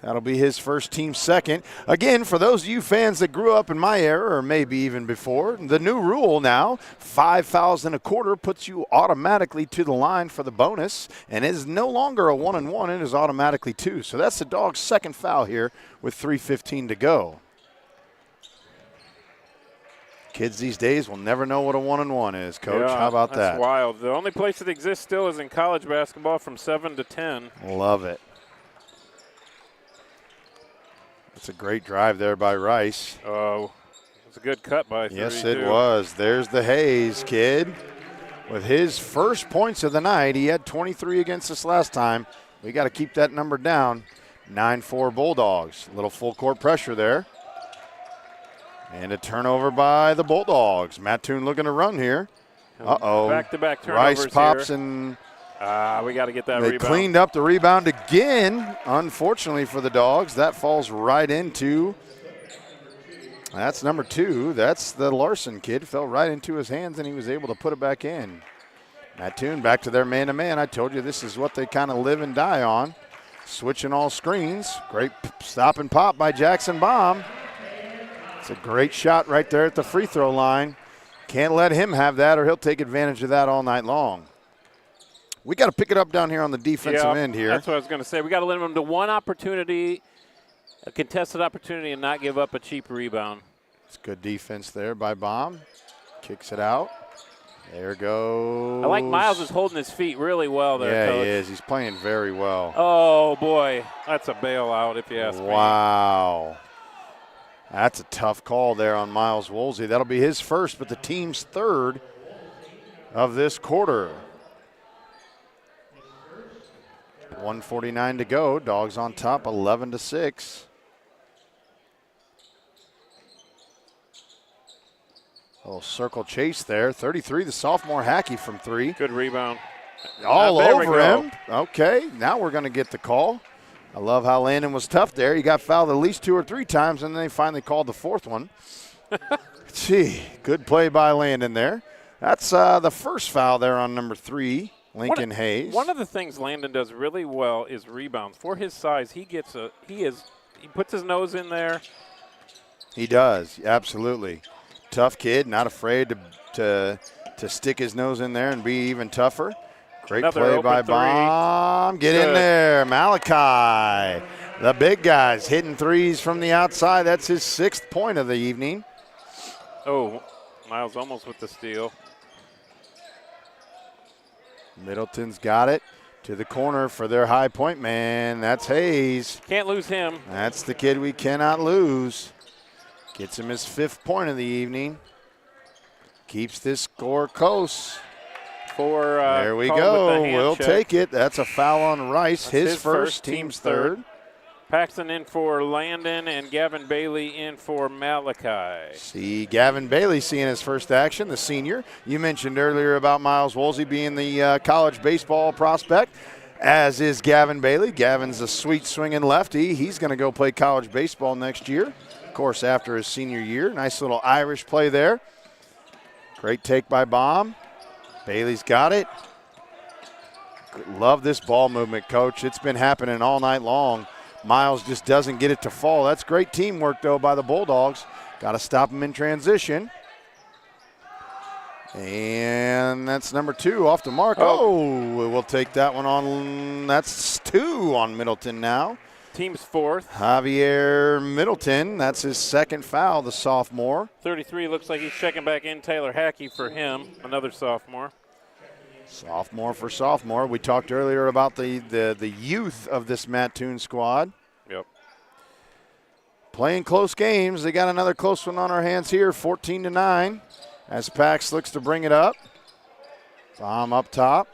That'll be his first, team second. Again, for those of you fans that grew up in my era or maybe even before, the new rule now, 5 fouls in a quarter puts you automatically to the line for the bonus, and it is no longer a 1-and-1, it is automatically 2. So that's the Dogs' second foul here with 3:15 to go. Kids these days will never know what a 1-and-1 is, Coach. Yeah, how about that? That's wild. The only place it exists still is in college basketball from 7 to 10. Love it. It's a great drive there by Rice. Oh, it's a good cut by 32. Yes, it was. There's the Hayes kid with his first points of the night. He had 23 against us last time. We got to keep that number down. 9-4 Bulldogs. A little full court pressure there. And a turnover by the Bulldogs. Mattoon looking to run here. Uh-oh. Back-to-back turnovers. Rice pops here. And we got to get that they rebound. cleaned up the rebound again, unfortunately for the Dogs. That falls right into, that's number 2. That's the Larson kid. Fell right into his hands, and he was able to put it back in. Mattoon back to their man-to-man. I told you this is what they kind of live and die on. Switching all screens. Great stop and pop by Jackson Baum. It's a great shot right there at the free throw line. Can't let him have that, or he'll take advantage of that all night long. We got to pick it up down here on the defensive end here. That's what I was going to say. We got to limit them to one opportunity, a contested opportunity, and not give up a cheap rebound. It's good defense there by Baum. Kicks it out. There goes. I like Miles is holding his feet really well there, Yeah, Coach. he is. He's playing very well. Oh, boy. That's a bailout, if you ask me. Wow. That's a tough call there on Miles Woolsey. That'll be his first, but the team's third of this quarter. 1:49 to go. Dogs on top, 11-6. Little circle chase there. 33, the sophomore Hackey from 3. Good rebound. All There we over go. him. Okay, now we're going to get the call. I love how Landon was tough there. He got fouled at least 2 or 3 times, and then they finally called the 4th one. Gee, good play by Landon there. That's the first foul there on number 3, Lincoln Hayes. One of the things Landon does really well is rebounds. For his size, he puts his nose in there. He does, absolutely. Tough kid, not afraid to stick his nose in there and be even tougher. Great Another play open by three. Baum. Get in Good. there, Malachi. The big guys hitting threes from the outside. That's his 6th point of the evening. Oh, Miles almost with the steal. Middleton's got it to the corner for their high point man. That's Hayes. Can't lose him. That's the kid we cannot lose. Gets him his 5th point of the evening. Keeps this score close. There we called go. with the hand We'll check. take it. That's a foul on Rice. That's His first, team's third. Paxton in for Landon and Gavin Bailey in for Malachi. See Gavin Bailey seeing his first action, the senior. You mentioned earlier about Miles Woolsey being the college baseball prospect, as is Gavin Bailey. Gavin's a sweet swinging lefty. He's going to go play college baseball next year, of course, after his senior year. Nice little Irish play there. Great take by Baum. Bailey's got it. Love this ball movement, Coach. It's been happening all night long. Miles just doesn't get it to fall. That's great teamwork, though, by the Bulldogs. Got to stop him in transition. And that's number 2 off the mark. Oh, we'll take that one on. That's 2 on Middleton now. Team's 4th. Javier Middleton, that's his second foul, the sophomore. 33 looks like he's checking back in. Taylor Hackey for him, another sophomore. Sophomore for sophomore. We talked earlier about the youth of this Mattoon squad. Yep. Playing close games. They got another close one on our hands here, 14-9. As Pax looks to bring it up. Baum up top.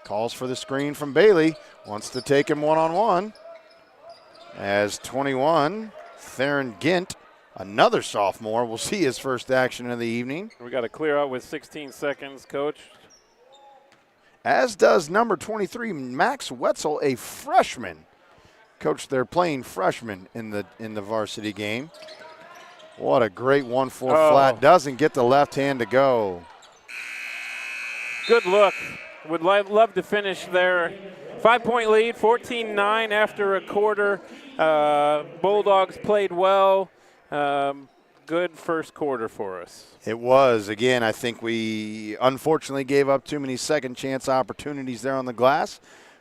Calls for the screen from Bailey. Wants to take him one-on-one. As 21, Theron Gint, another sophomore, will see his first action of the evening. We got to clear out with 16 seconds, Coach. As does number 23, Max Wetzel, a freshman. Coach, they're playing freshmen in the varsity game. What a great 1-4 flat. Doesn't get the left hand to go. Good look. Would love to finish there. 5-point lead, 14-9 after a quarter. Bulldogs played well. Good first quarter for us. It was. Again, I think we unfortunately gave up too many second chance opportunities there on the glass.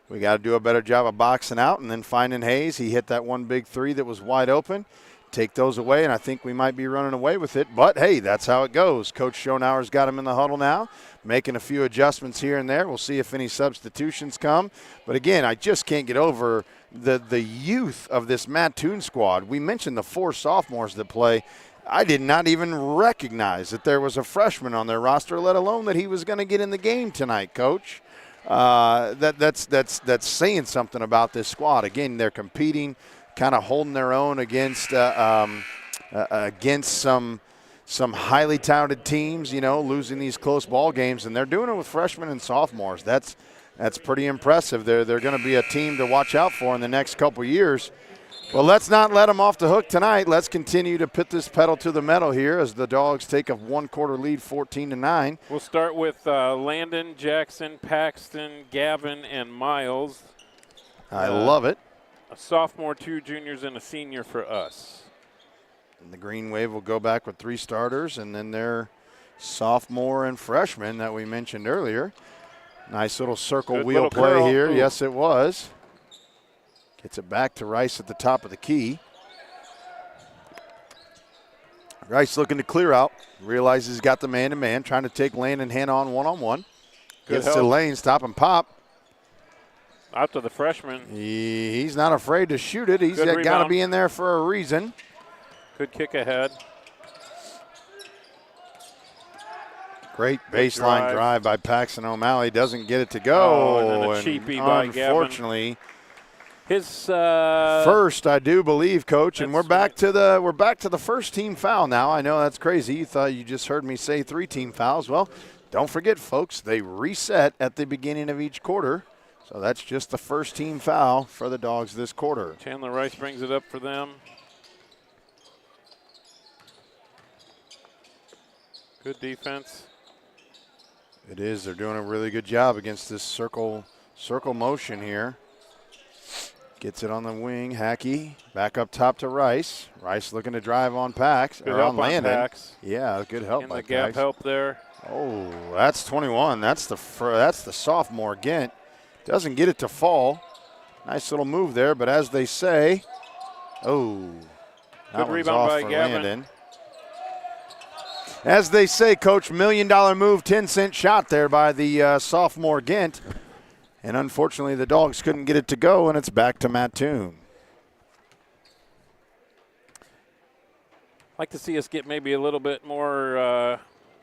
We got to do a better job of boxing out and then finding Hayes. He hit that one big 3 that was wide open. Take those away, and I think we might be running away with it. But, hey, that's how it goes. Coach Schonauer's got him in the huddle now, making a few adjustments here and there. We'll see if any substitutions come. But, again, I just can't get over the youth of this Mattoon squad. We mentioned the 4 sophomores that play. I did not even recognize that there was a freshman on their roster, let alone that he was going to get in the game tonight, Coach. That's saying something about this squad. Again, they're competing, kind of holding their own against some highly talented teams, you know, losing these close ball games, and they're doing it with freshmen and sophomores. That's pretty impressive. They're going to be a team to watch out for in the next couple years. Well, let's not let them off the hook tonight. Let's continue to put this pedal to the metal here as the Dogs take a 1-quarter lead, 14-9. We'll start with Landon, Jackson, Paxton, Gavin, and Miles. I love it. A sophomore, 2 juniors, and a senior for us. And the Green Wave will go back with 3 starters, and then their sophomore and freshman that we mentioned earlier. Nice little circle Good wheel little play curl. here. Ooh. Yes, it was. Gets it back to Rice at the top of the key. Rice looking to clear out. Realizes he's got the man-to-man, trying to take Landon Hand on one-on-one. Gets to Lane, stop and pop. Out to the freshman. He's not afraid to shoot it. He's got to rebound. be in there for a reason. Good kick ahead. Great baseline drive by Paxton O'Malley. Doesn't get it to go. And then a cheapie by Gavin. Unfortunately, his first, I do believe, Coach, and we're back to the first team foul now. I know that's crazy. You thought you just heard me say 3 team fouls. Well, don't forget, folks, they reset at the beginning of each quarter. So that's just the first team foul for the Dogs this quarter. Chandler Rice brings it up for them. Good defense. It is. They're doing a really good job against this circle motion here. Gets it on the wing. Hackey back up top to Rice. Rice looking to drive on Pax. Good or help on Landon. Pax. Yeah, good help In by the gap Pax. help there. Oh, that's 21. That's the sophomore Gint. Doesn't get it to fall. Nice little move there, but as they say, that one's rebound off by for Gavin. Landon. As they say, Coach, $1 million move, 10-cent shot there by the sophomore Gint. And unfortunately, the Dogs couldn't get it to go, and it's back to Mattoon. Like to see us get maybe a little bit more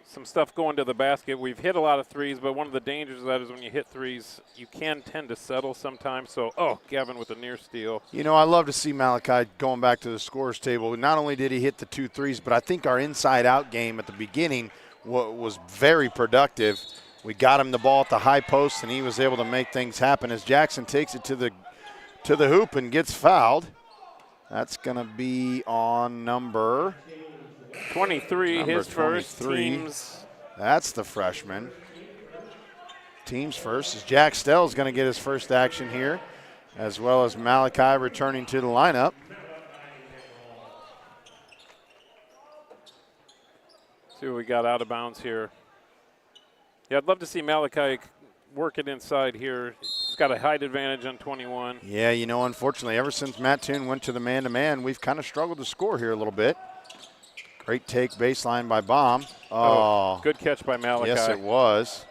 some stuff going to the basket. We've hit a lot of threes, but one of the dangers of that is when you hit threes, you can tend to settle sometimes. So, Gavin with a near steal. You know, I love to see Malachi going back to the scorer's table. Not only did he hit the 2 threes, but I think our inside-out game at the beginning was very productive. We got him the ball at the high post, and he was able to make things happen as Jackson takes it to the hoop and gets fouled. That's going to be on number 23, his 23. first. Teams. That's the freshman. Teams first as Jack Stell's going to get his first action here, as well as Malachi returning to the lineup. See what we got out of bounds here. Yeah, I'd love to see Malachi work it inside here. He's got a height advantage on 21. Yeah, you know, unfortunately, ever since Mattoon went to the man-to-man, we've kind of struggled to score here a little bit. Great take baseline by Baum. Oh, good catch by Malachi. Yes, it was.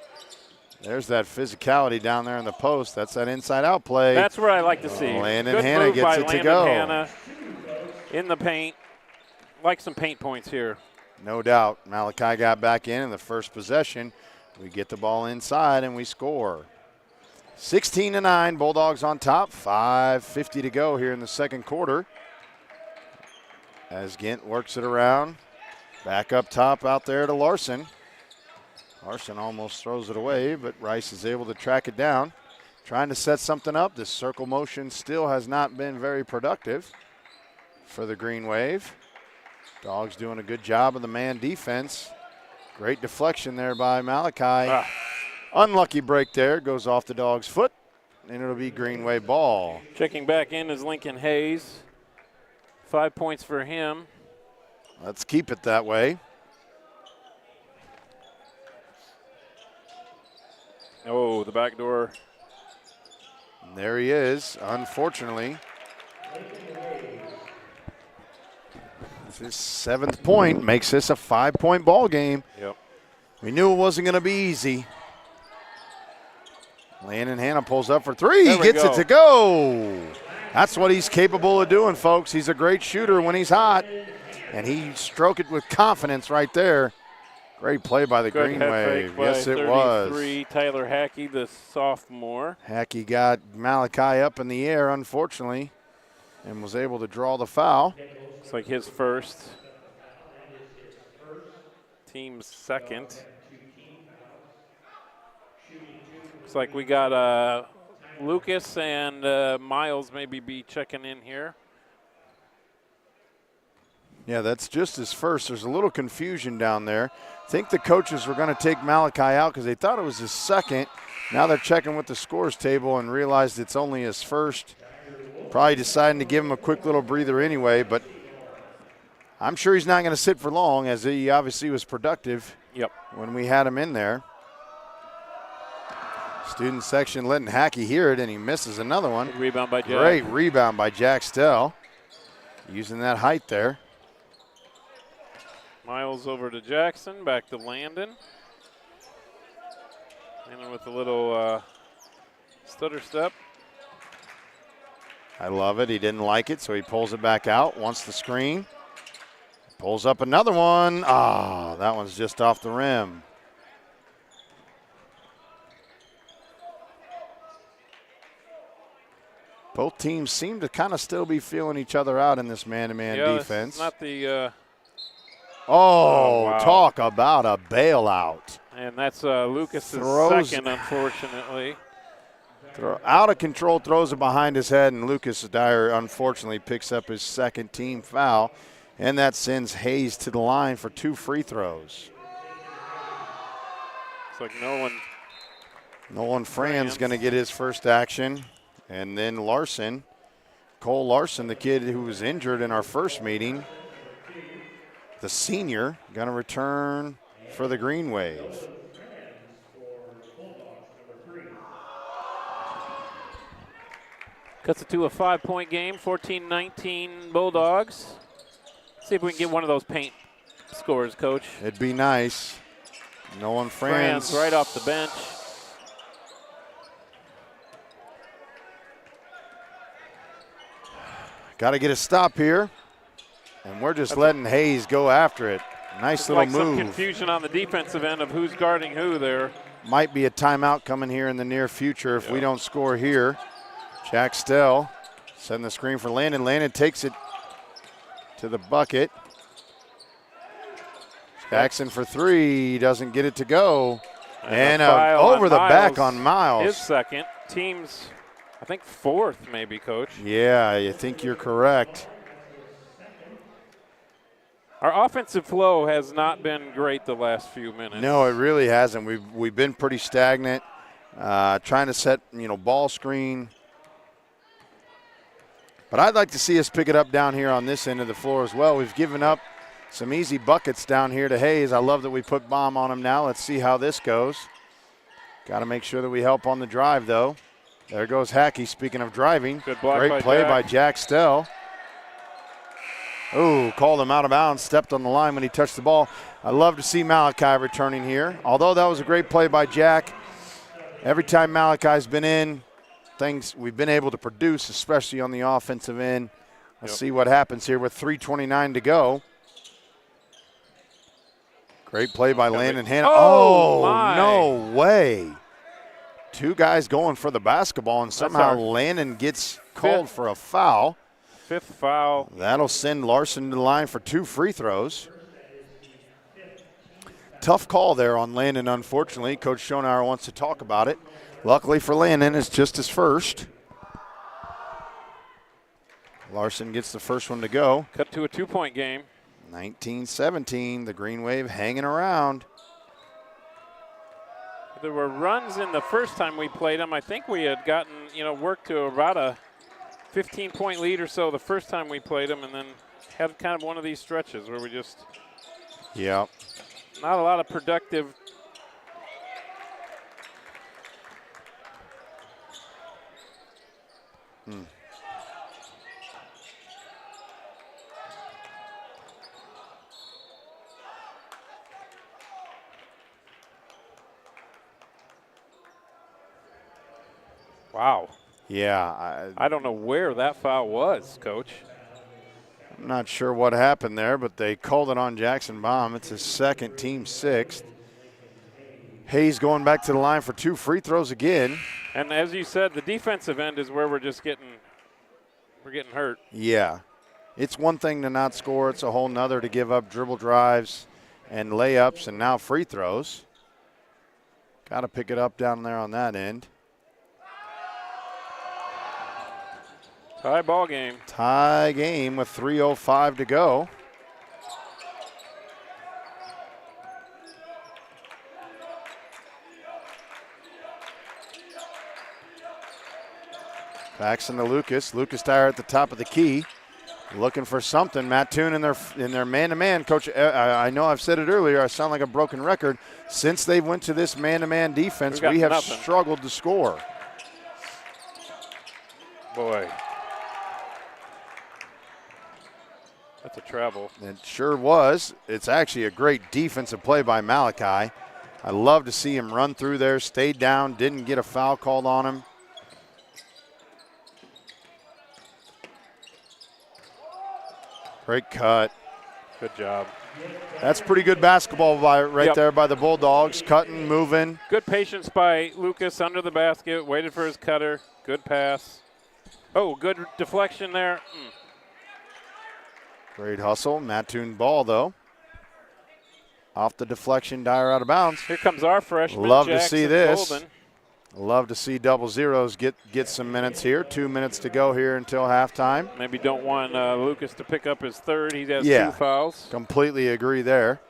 There's that physicality down there in the post. That's that inside-out play. That's what I like to see. Landon good Hanna move gets by it to Landon go. Hanna in the paint. Like some paint points here. No doubt. Malachi got back in the first possession. We get the ball inside and we score. 16-9, Bulldogs on top. 5:50 to go here in the second quarter. As Gint works it around. Back up top out there to Larson. Larson almost throws it away, but Rice is able to track it down. Trying to set something up. This circle motion still has not been very productive for the Green Wave. Dogs doing a good job of the man defense. Great deflection there by Malachi. Unlucky break there. Goes off the Dog's foot, and it'll be Green Wave ball. Checking back in is Lincoln Hayes. 5 points for him. Let's keep it that way. Oh, the back door. And there he is, unfortunately. His 7th point makes this a 5-point ball game. Yep. We knew it wasn't going to be easy. Landon Hanna pulls up for 3. He gets it to go. That's what he's capable of doing, folks. He's a great shooter when he's hot, and he stroked it with confidence right there. Great play by the Green Wave. Yes, it was. Tyler Hackey, the sophomore. Hackey got Malachi up in the air, unfortunately, and was able to draw the foul. Looks like his first. Team's second. Looks like we got Lucas and Miles maybe be checking in here. Yeah, that's just his first. There's a little confusion down there. I think the coaches were going to take Malachi out because they thought it was his second. Now they're checking with the scores table and realized it's only his first. Probably deciding to give him a quick little breather anyway, but I'm sure he's not going to sit for long, as he obviously was productive when we had him in there. Student section letting Hackey hear it, and he misses another one. Good rebound by Jack. Great rebound by Jack Stell, using that height there. Miles over to Jackson, back to Landon. Landon with a little stutter step. I love it. He didn't like it, so he pulls it back out, wants the screen. Pulls up another one. Ah, that one's just off the rim. Both teams seem to kind of still be feeling each other out in this man-to-man defense. Not the wow. Talk about a bailout. And that's Lucas's second, unfortunately. Out of control, throws it behind his head, and Lucas Dyer unfortunately picks up his second team foul, and that sends Hayes to the line for 2 free throws. It's like Nolan Fran's going to get his first action, and then Larson, Cole Larson, the kid who was injured in our first meeting, the senior, going to return for the Green Wave. Cuts it to a 5-point game, 14-19 Bulldogs. See if we can get one of those paint scores, Coach. It'd be nice. Nolan Franz right off the bench. Got to get a stop here, and we're just letting Hayes go after it. Nice Looks little like move. some confusion on the defensive end of who's guarding who there. Might be a timeout coming here in the near future if we don't score here. Jack Stell setting the screen for Landon. Landon takes it to the bucket. Jackson for three, doesn't get it to go. And over the back on Miles. His second. Team's, I think, fourth maybe, Coach. Yeah, I think you're correct. Our offensive flow has not been great the last few minutes. No, it really hasn't. We've been pretty stagnant, trying to set, ball screen. But I'd like to see us pick it up down here on this end of the floor as well. We've given up some easy buckets down here to Hayes. I love that we put bomb on him now. Let's see how this goes. Got to make sure that we help on the drive, though. There goes Hackey, speaking of driving. Good block Great by play Jack. by Jack Stell. Oh, called him out of bounds, stepped on the line when he touched the ball. I love to see Malachi returning here. Although that was a great play by Jack, every time Malachi's been in, things we've been able to produce, especially on the offensive end. Let's see what happens here with 3:29 to go. Great play by Landon Hanna. Oh, my. No way. Two guys going for the basketball, and somehow Landon gets called for a foul. Fifth foul. That'll send Larson to the line for 2 free throws. Tough call there on Landon, unfortunately. Coach Schonauer wants to talk about it. Luckily for Landon, it's just his first. Larson gets the first one to go. Cut to a 2-point game. 19-17, the Green Wave hanging around. There were runs in the first time we played them. I think we had gotten, worked to about a 15-point lead or so the first time we played them, and then had kind of one of these stretches where we just not a lot of productive. Wow. Yeah. I don't know where that foul was, Coach. I'm not sure what happened there, but they called it on Jackson Baum. It's his second, team sixth. Hayes going back to the line for 2 free throws again. And as you said, the defensive end is where we're getting hurt. Yeah. It's one thing to not score. It's a whole nother to give up dribble drives and layups and now free throws. Got to pick it up down there on that end. Tie ball game. Tie game with 3:05 to go. Paxson to Lucas. Lucas Dyer at the top of the key. Looking for something. Mattoon in their man-to-man. Coach, I know I've said it earlier. I sound like a broken record. Since they went to this man-to-man defense, we have struggled to score. Boy. That's a travel. It sure was. It's actually a great defensive play by Malachi. I love to see him run through there, stayed down, didn't get a foul called on him. Great cut. Good job. That's pretty good basketball right there by the Bulldogs. Cutting, moving. Good patience by Lucas under the basket. Waited for his cutter. Good pass. Oh, good deflection there. Great hustle. Mattoon ball, though. Off the deflection, Dyer out of bounds. Here comes our freshman, Love Jackson to see this. Golden. Love to see double zeros get some minutes here. 2 minutes to go here until halftime. Maybe don't want Lucas to pick up his third. He has 2 fouls. Completely agree there.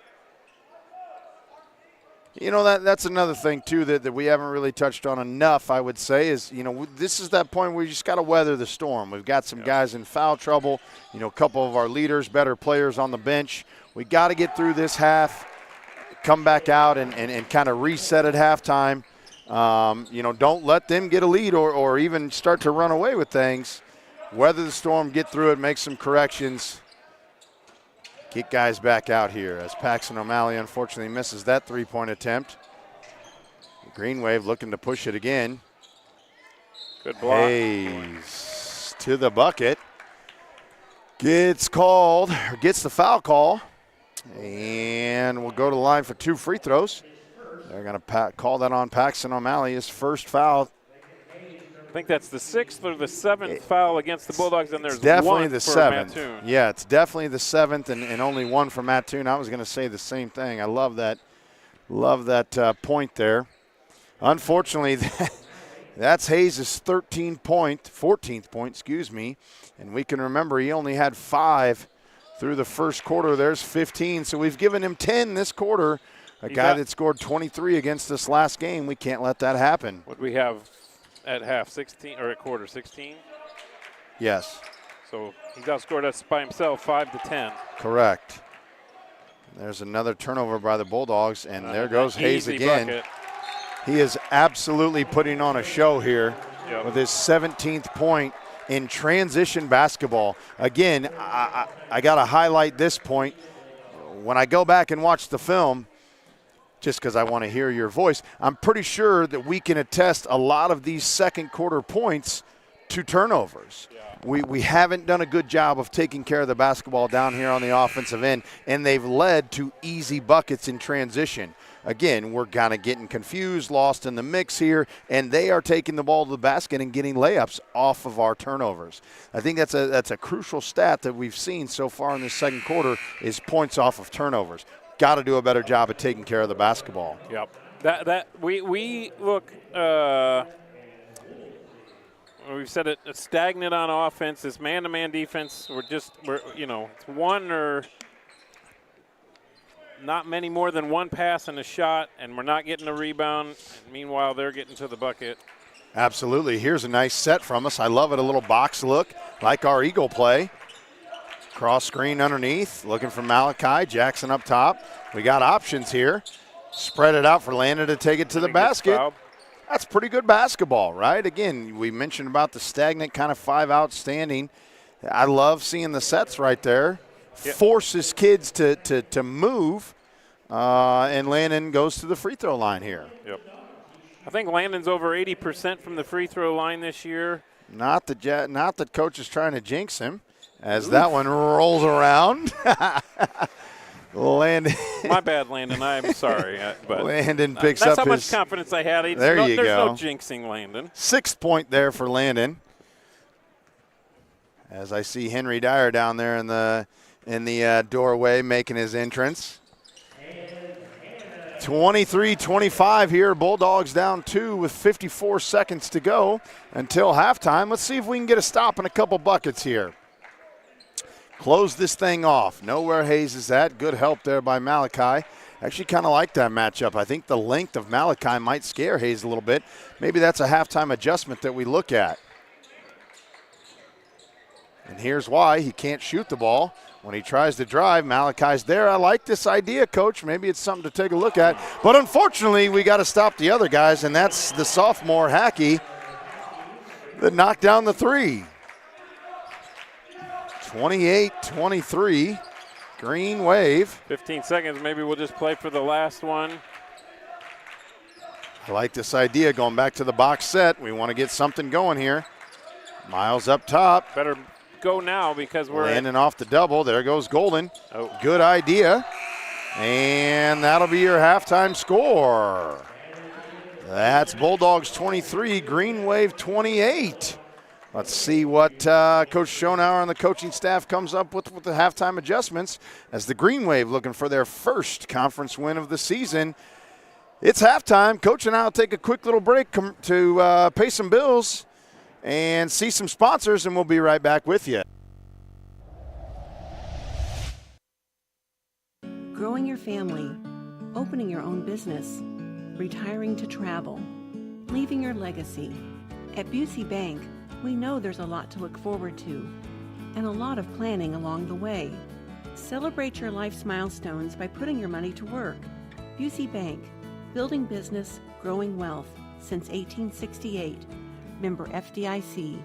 That's another thing, too, that we haven't really touched on enough, I would say, is, this is that point where you just got to weather the storm. We've got some guys in foul trouble, a couple of our leaders, better players on the bench. We got to get through this half, come back out and kind of reset at halftime. Don't let them get a lead or even start to run away with things. Weather the storm, get through it, make some corrections. Get guys back out here as Paxton O'Malley unfortunately misses that 3-point attempt. Green Wave looking to push it again. Good block. Hayes to the bucket. Gets the foul call. And we'll go to the line for 2 free throws. They're going to call that on Paxton O'Malley, his first foul. I think that's the 6th or the 7th foul against the Bulldogs, and there's definitely one the for 7th. Mattoon. Yeah, it's definitely the 7th and only one for Mattoon. I was going to say the same thing. I love that. Love that point there. Unfortunately, that's Hayes' 14th point, and we can remember he only had 5 through the first quarter. There's 15, so we've given him 10 this quarter. A guy that scored 23 against us last game. We can't let that happen. What we have at half, 16 or at quarter, 16? Yes. So he's outscored us by himself 5-10. Correct. There's another turnover by the Bulldogs, and there goes Hayes again. Bucket. He is absolutely putting on a show here Yep. with his 17th point in transition basketball. Again, I got to highlight this point. When I go back and watch the film, just because I want to hear your voice, I'm pretty sure that we can attest a lot of these second quarter points to turnovers. Yeah. We haven't done a good job of taking care of the basketball down here on the offensive end, and they've led to easy buckets in transition. Again, we're kind of getting confused, lost in the mix here, and they are taking the ball to the basket and getting layups off of our turnovers. I think that's a crucial stat that we've seen so far in this second quarter is points off of turnovers. Got to do a better job of taking care of the basketball. Yep. We look. We've said it. It's stagnant on offense. This man-to-man defense. It's one or not many more than one pass and a shot, and we're not getting a rebound. And meanwhile, they're getting to the bucket. Absolutely. Here's a nice set from us. I love it. A little box look like our Eagle play. Cross screen underneath, looking for Malachi. Jackson up top. We got options here. Spread it out for Landon to take it to the basket. That's pretty good basketball, right? Again, we mentioned about the stagnant kind of 5 outstanding. I love seeing the sets right there. Yep. Forces kids to move, and Landon goes to the free throw line here. Yep. I think Landon's over 80% from the free throw line this year. Not that coach is trying to jinx him. As that one rolls around. Landon. My bad, Landon. I'm sorry. But Landon picks that's up how his. much confidence I had. There's no jinxing Landon. 6th point there for Landon. As I see Henry Dyer down there in the doorway making his entrance. 23-25 here. Bulldogs down 2 with 54 seconds to go until halftime. Let's see if we can get a stop and a couple buckets here. Close this thing off. Know where Hayes is at. Good help there by Malachi. Actually kind of like that matchup. I think the length of Malachi might scare Hayes a little bit. Maybe that's a halftime adjustment that we look at. And here's why. He can't shoot the ball. When he tries to drive, Malachi's there. I like this idea, Coach. Maybe it's something to take a look at. But unfortunately, we got to stop the other guys, and that's the sophomore Hackey that knocked down the 3. 28-23, Green Wave. 15 seconds. Maybe we'll just play for the last one. I like this idea, going back to the box set. We want to get something going here. Miles up top. Better go now because we're landing off the double. There goes Golden. Oh. Good idea. And that'll be your halftime score. That's Bulldogs 23, Green Wave 28. Let's see what Coach Schonauer and the coaching staff comes up with the halftime adjustments as the Green Wave looking for their first conference win of the season. It's halftime. Coach and I will take a quick little break to pay some bills and see some sponsors, and we'll be right back with you. Growing your family, opening your own business, retiring to travel, leaving your legacy. At Busey Bank, we know there's a lot to look forward to and a lot of planning along the way. Celebrate your life's milestones by putting your money to work. Busey Bank, building business, growing wealth since 1868. Member FDIC.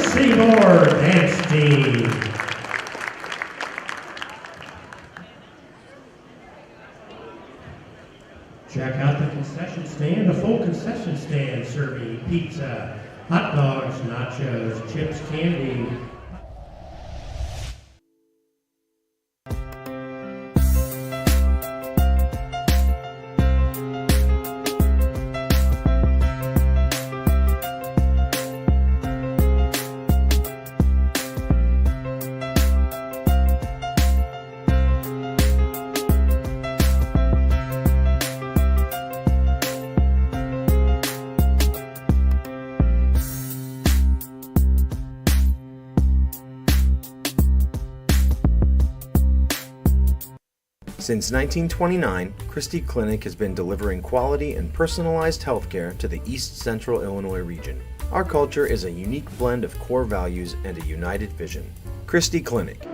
Mahomet-Seymour dance team. Check out the concession stand, a full concession stand serving pizza, hot dogs, nachos, chips, candy. Since 1929, Christie Clinic has been delivering quality and personalized healthcare to the East Central Illinois region. Our culture is a unique blend of core values and a united vision. Christie Clinic.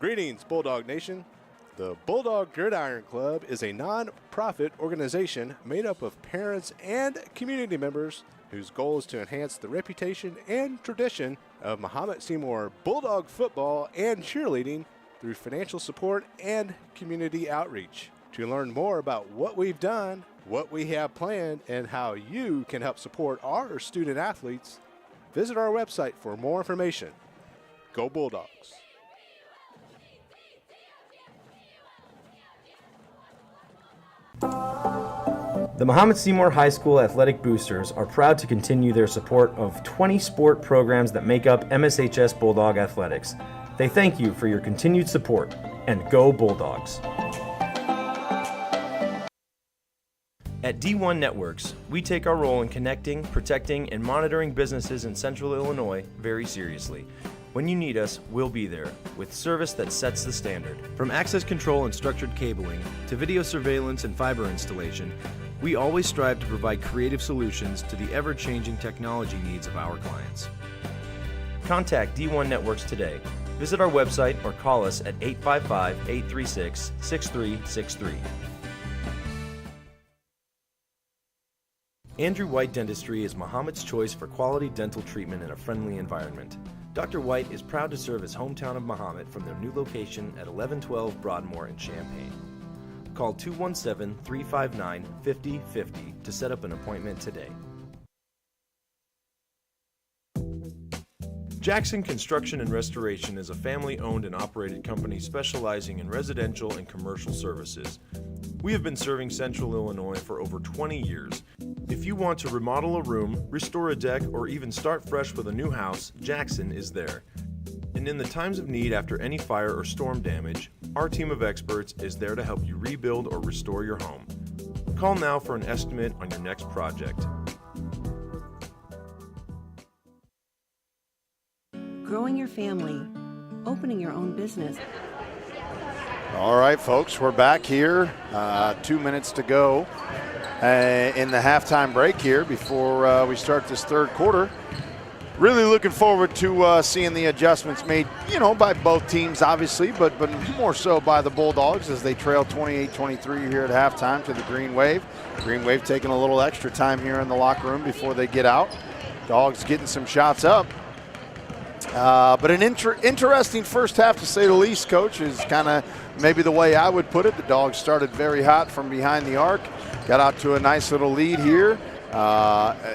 Greetings, Bulldog Nation. The Bulldog Gridiron Club is a non-profit organization made up of parents and community members whose goal is to enhance the reputation and tradition of Mahomet-Seymour Bulldog football and cheerleading through financial support and community outreach. To learn more about what we've done, what we have planned, and how you can help support our student athletes, visit our website for more information. Go Bulldogs! The Mahomet-Seymour High School Athletic Boosters are proud to continue their support of 20 sport programs that make up MSHS Bulldog Athletics. They thank you for your continued support, and go Bulldogs! At D1 Networks, we take our role in connecting, protecting, and monitoring businesses in Central Illinois very seriously. When you need us, we'll be there, with service that sets the standard. From access control and structured cabling, to video surveillance and fiber installation, we always strive to provide creative solutions to the ever-changing technology needs of our clients. Contact D1 Networks today. Visit our website or call us at 855-836-6363. Andrew White Dentistry is Mahomet's choice for quality dental treatment in a friendly environment. Dr. White is proud to serve his hometown of Mahomet from their new location at 1112 Broadmoor in Champaign. Call 217-359-5050 to set up an appointment today. Jackson Construction and Restoration is a family-owned and operated company specializing in residential and commercial services. We have been serving Central Illinois for over 20 years. If you want to remodel a room, restore a deck, or even start fresh with a new house, Jackson is there. And in the times of need after any fire or storm damage, our team of experts is there to help you rebuild or restore your home. Call now for an estimate on your next project. Growing your family, opening your own business. All right, folks, we're back here. 2 minutes to go in the halftime break here before we start this third quarter. Really looking forward to seeing the adjustments made, by both teams, obviously, but more so by the Bulldogs as they trail 28-23 here at halftime to the Green Wave. Green Wave taking a little extra time here in the locker room before they get out. Dogs getting some shots up. But an interesting first half, to say the least, Coach, is kind of maybe the way I would put it. The Dogs started very hot from behind the arc, got out to a nice little lead here,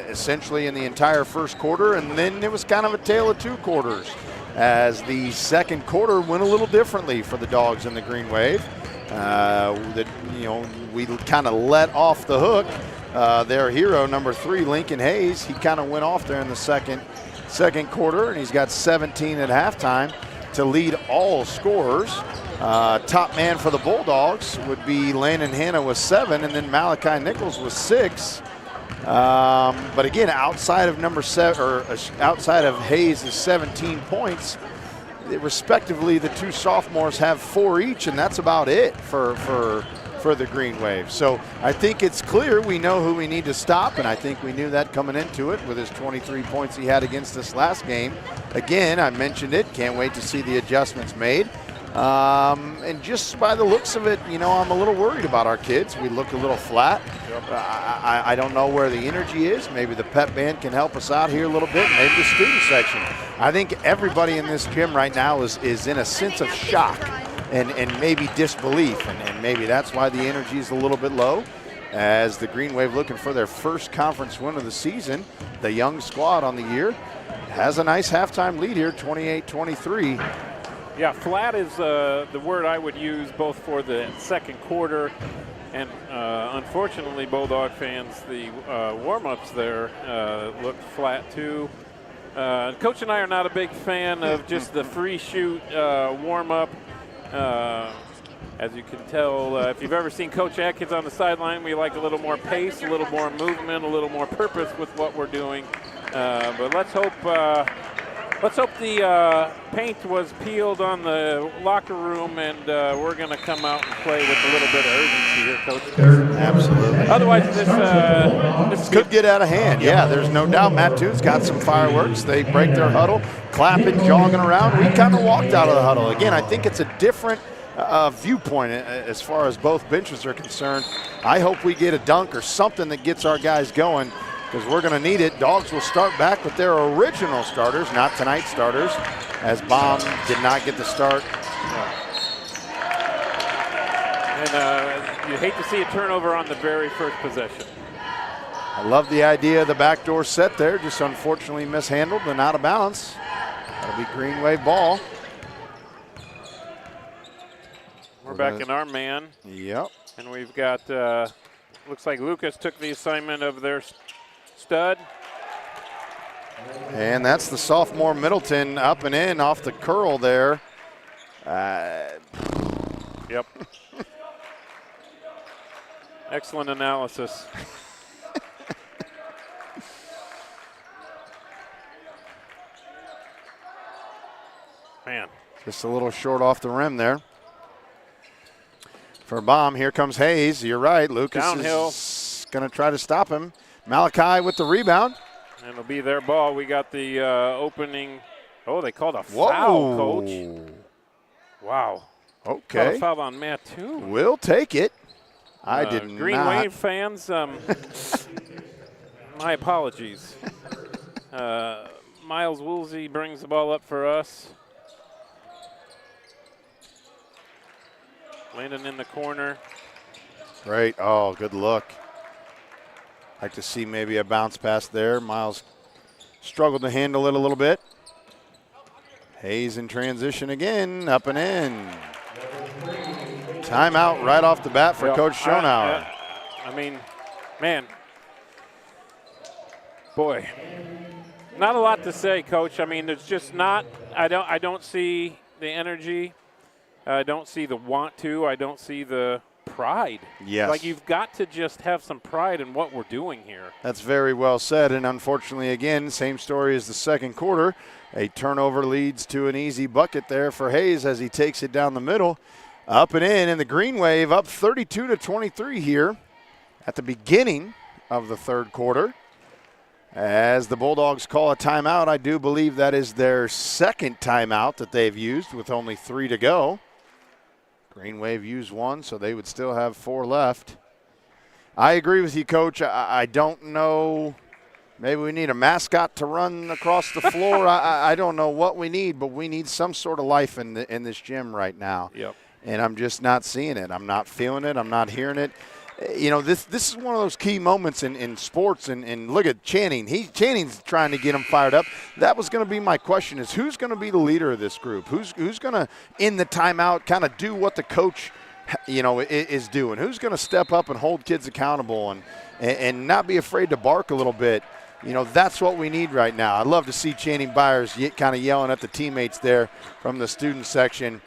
essentially in the entire first quarter, and then it was kind of a tale of two quarters, as the second quarter went a little differently for the Dogs in the Green Wave. We kind of let off the hook. Their hero, number 3, Lincoln Hayes, he kind of went off there in the second quarter, and he's got 17 at halftime to lead all scorers. Top man for the Bulldogs would be Landon Hanna with 7, and then Malachi Nichols with 6. But again, outside of number 7, or outside of Hayes' 17 points, respectively, the two sophomores have 4 each, and that's about it for the Green Wave. So I think it's clear we know who we need to stop, and I think we knew that coming into it with his 23 points he had against us last game. Again, I mentioned it, can't wait to see the adjustments made. And just by the looks of it, I'm a little worried about our kids. We look a little flat. I don't know where the energy is. Maybe the pep band can help us out here a little bit, maybe the student section. I think everybody in this gym right now is in a sense of shock and maybe disbelief, and maybe that's why the energy is a little bit low, as the Green Wave, looking for their first conference win of the season. The young squad on the year has a nice halftime lead here, 28-23. Yeah, flat is the word I would use both for the second quarter, and unfortunately, Bulldog fans, the warm-ups there looked flat too. Coach and I are not a big fan of just the free shoot warm-up. As you can tell, if you've ever seen Coach Atkins on the sideline, we like a little more pace, a little more movement, a little more purpose with what we're doing. But let's hope the paint was peeled on the locker room, and we're going to come out and play with a little bit of urgency here, Coach. Absolutely. Otherwise, this could get out of hand. Yeah, there's no doubt. Mattoon's got some fireworks. They break their huddle, clapping, jogging around. We kind of walked out of the huddle. Again, I think it's a different viewpoint as far as both benches are concerned. I hope we get a dunk or something that gets our guys going, because we're going to need it. Dogs will start back with their original starters, not tonight's starters, as Baum did not get the start. And you hate to see a turnover on the very first possession. I love the idea of the backdoor set there, just unfortunately mishandled and out of balance. That'll be Green Wave ball. We're back in our man. Yep. And we've got, looks like Lucas took the assignment of their stud. And that's the sophomore Middleton up and in off the curl there. Yep. Excellent analysis. Man. Just a little short off the rim there. For Baum, here comes Hayes. You're right. Lucas downhill is going to try to stop him. Malachi with the rebound. And it'll be their ball. We got the opening. Oh, they called a foul, Coach. Wow. Okay. Called a foul on Mattoon. We'll take it. I did not. Green Wave fans, my apologies. Miles Woolsey brings the ball up for us. Landon in the corner. Great. Oh, good look. Like to see maybe a bounce pass there. Miles struggled to handle it a little bit. Hayes in transition again, up and in. Timeout right off the bat for Coach Schonauer. I mean, man, boy, not a lot to say, Coach. I mean, there's just not. I don't see the energy. I don't see the want to. I don't see the pride. Yes. Like, you've got to just have some pride in what we're doing here. That's very well said. And unfortunately, again, same story as the second quarter. A turnover leads to an easy bucket there for Hayes as he takes it down the middle. Up and in, and the Green Wave up 32-23 here at the beginning of the third quarter. As the Bulldogs call a timeout, I do believe that is their second timeout that they've used with only 3 to go. Green Wave used 1, so they would still have 4 left. I agree with you, Coach. I don't know Maybe we need a mascot to run across the floor. I don't know what we need, but we need some sort of life in this gym right now. Yep. And I'm just not seeing it. I'm not feeling it. I'm not hearing it. You know, this is one of those key moments in sports. And look at Channing. Channing's trying to get him fired up. That was going to be my question: is who's going to be the leader of this group? Who's going to, in the timeout, kind of do what the coach, is doing? Who's going to step up and hold kids accountable and not be afraid to bark a little bit? That's what we need right now. I'd love to see Channing Byers kind of yelling at the teammates there from the student section.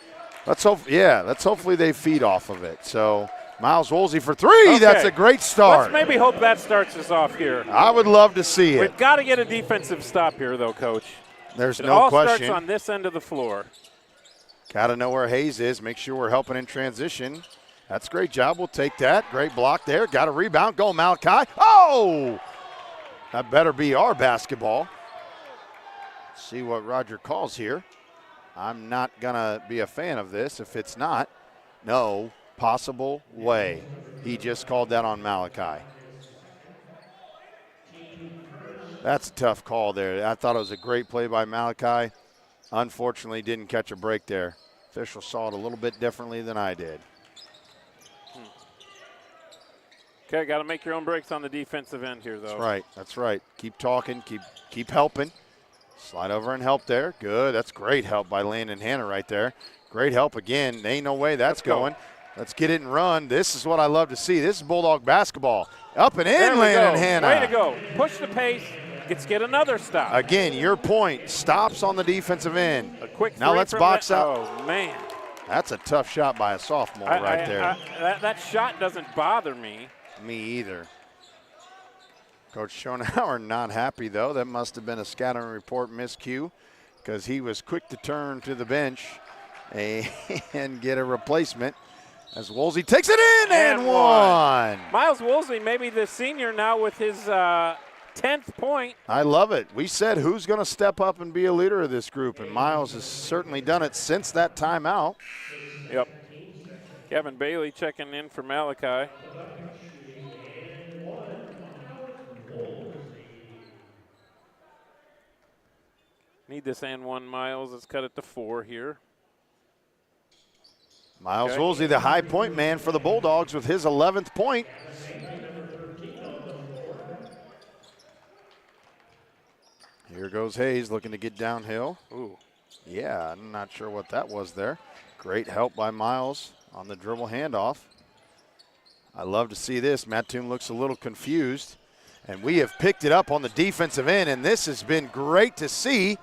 Let's hopefully they feed off of it. So Miles Woolsey for 3. Okay. That's a great start. Let's maybe hope that starts us off here. I would love to see it. We've got to get a defensive stop here, though, Coach. There's it no all question. Starts on this end of the floor. Got to know where Hayes is. Make sure we're helping in transition. That's a great job. We'll take that. Great block there. Got a rebound. Go Malachi. Oh! That better be our basketball. See what Roger calls here. I'm not going to be a fan of this if it's not. No possible way. He just called that on Malachi. That's a tough call there. I thought it was a great play by Malachi. Unfortunately, didn't catch a break there. Official saw it a little bit differently than I did. Okay, got to make your own breaks on the defensive end here, though. That's right. Keep talking, keep helping. Slide over and help there. Good. That's great help by Landon Hanna right there. Great help again. There ain't no way that's going. Let's get it and run. This is what I love to see. This is Bulldog basketball. Up and in, Landon Hanna. Way to go. Push the pace. Let's get another stop. Again, your point. Stops on the defensive end. A quick now let's box out. Oh, man. That's a tough shot by a sophomore right there. That shot doesn't bother me. Me either. Coach Schonauer not happy, though. That must have been a scouting report miscue because he was quick to turn to the bench and get a replacement as Woolsey takes it in and one. Miles Woolsey, maybe the senior now with his 10th point. I love it. We said who's going to step up and be a leader of this group, and Miles has certainly done it since that timeout. Yep. Kevin Bailey checking in for Malachi. Need this and one, Miles. Let's cut it to 4 here. Miles Woolsey, the high point man for the Bulldogs with his 11th point. Here goes Hayes looking to get downhill. Ooh. Yeah, I'm not sure what that was there. Great help by Miles on the dribble handoff. I love to see this. Mattoon looks a little confused. And we have picked it up on the defensive end, and this has been great to see.